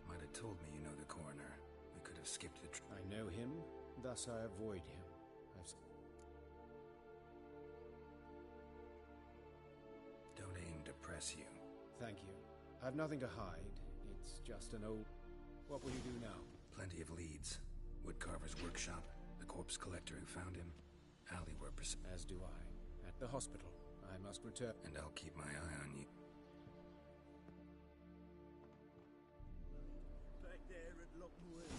Might have told me you know the coroner. We could skipped the I know him, thus I avoid him. Don't aim to press you. Thank you. I've nothing to hide. It's just an old... What will you do now? Plenty of leads. Woodcarver's workshop, the corpse collector who found him, alley where As do I. At the hospital. I must return. And I'll keep my eye on you. Back there at Lockwood.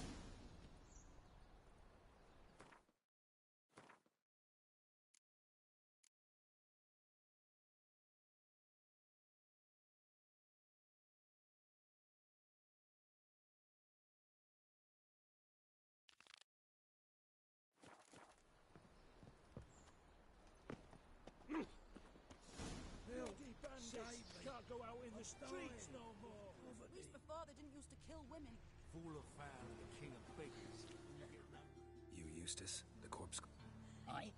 Can't go out in the streets no more. At least my father didn't used to kill women. Full of foul, the king of beggars. You, Eustace, the corpse... Aye?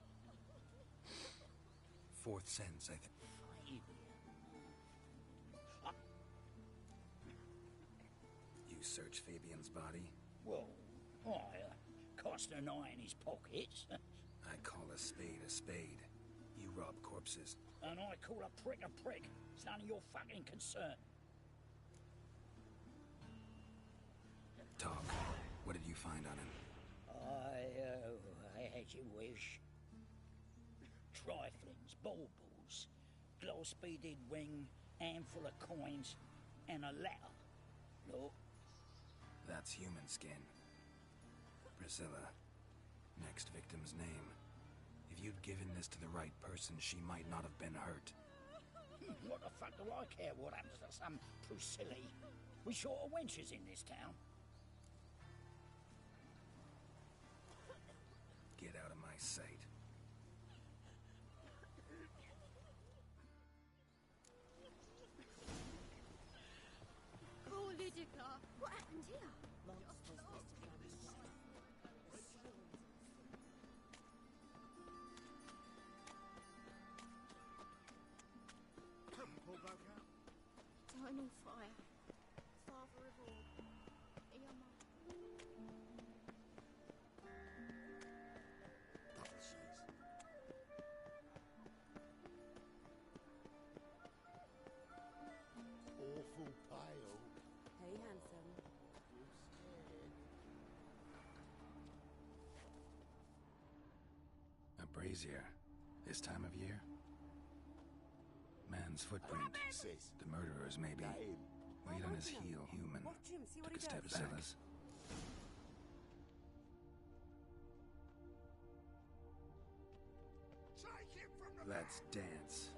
Fourth sense, I think. You search Fabian's body? Well, I cast an eye in his pockets. I call a spade a spade. You rob corpses. And I call a prick a prick. It's none of your fucking concern. Talk. What did you find on him? As you wish. Triflings, baubles, glass-beaded ring, handful of coins, and a letter. Look. That's human skin. Priscilla. Next victim's name. If you'd given this to the right person, she might not have been hurt. What the fuck do I care what happens to some Priscilla? We short of wenches in this town. Get out of my sight. Oh, Lydica, what happened here? Eternal fire, Father of all, Awful pale. Hey, handsome. A brazier. This time of year? Man's footprint. The murderer's maybe. Weight on his heel, human. Took a step back. Let's dance.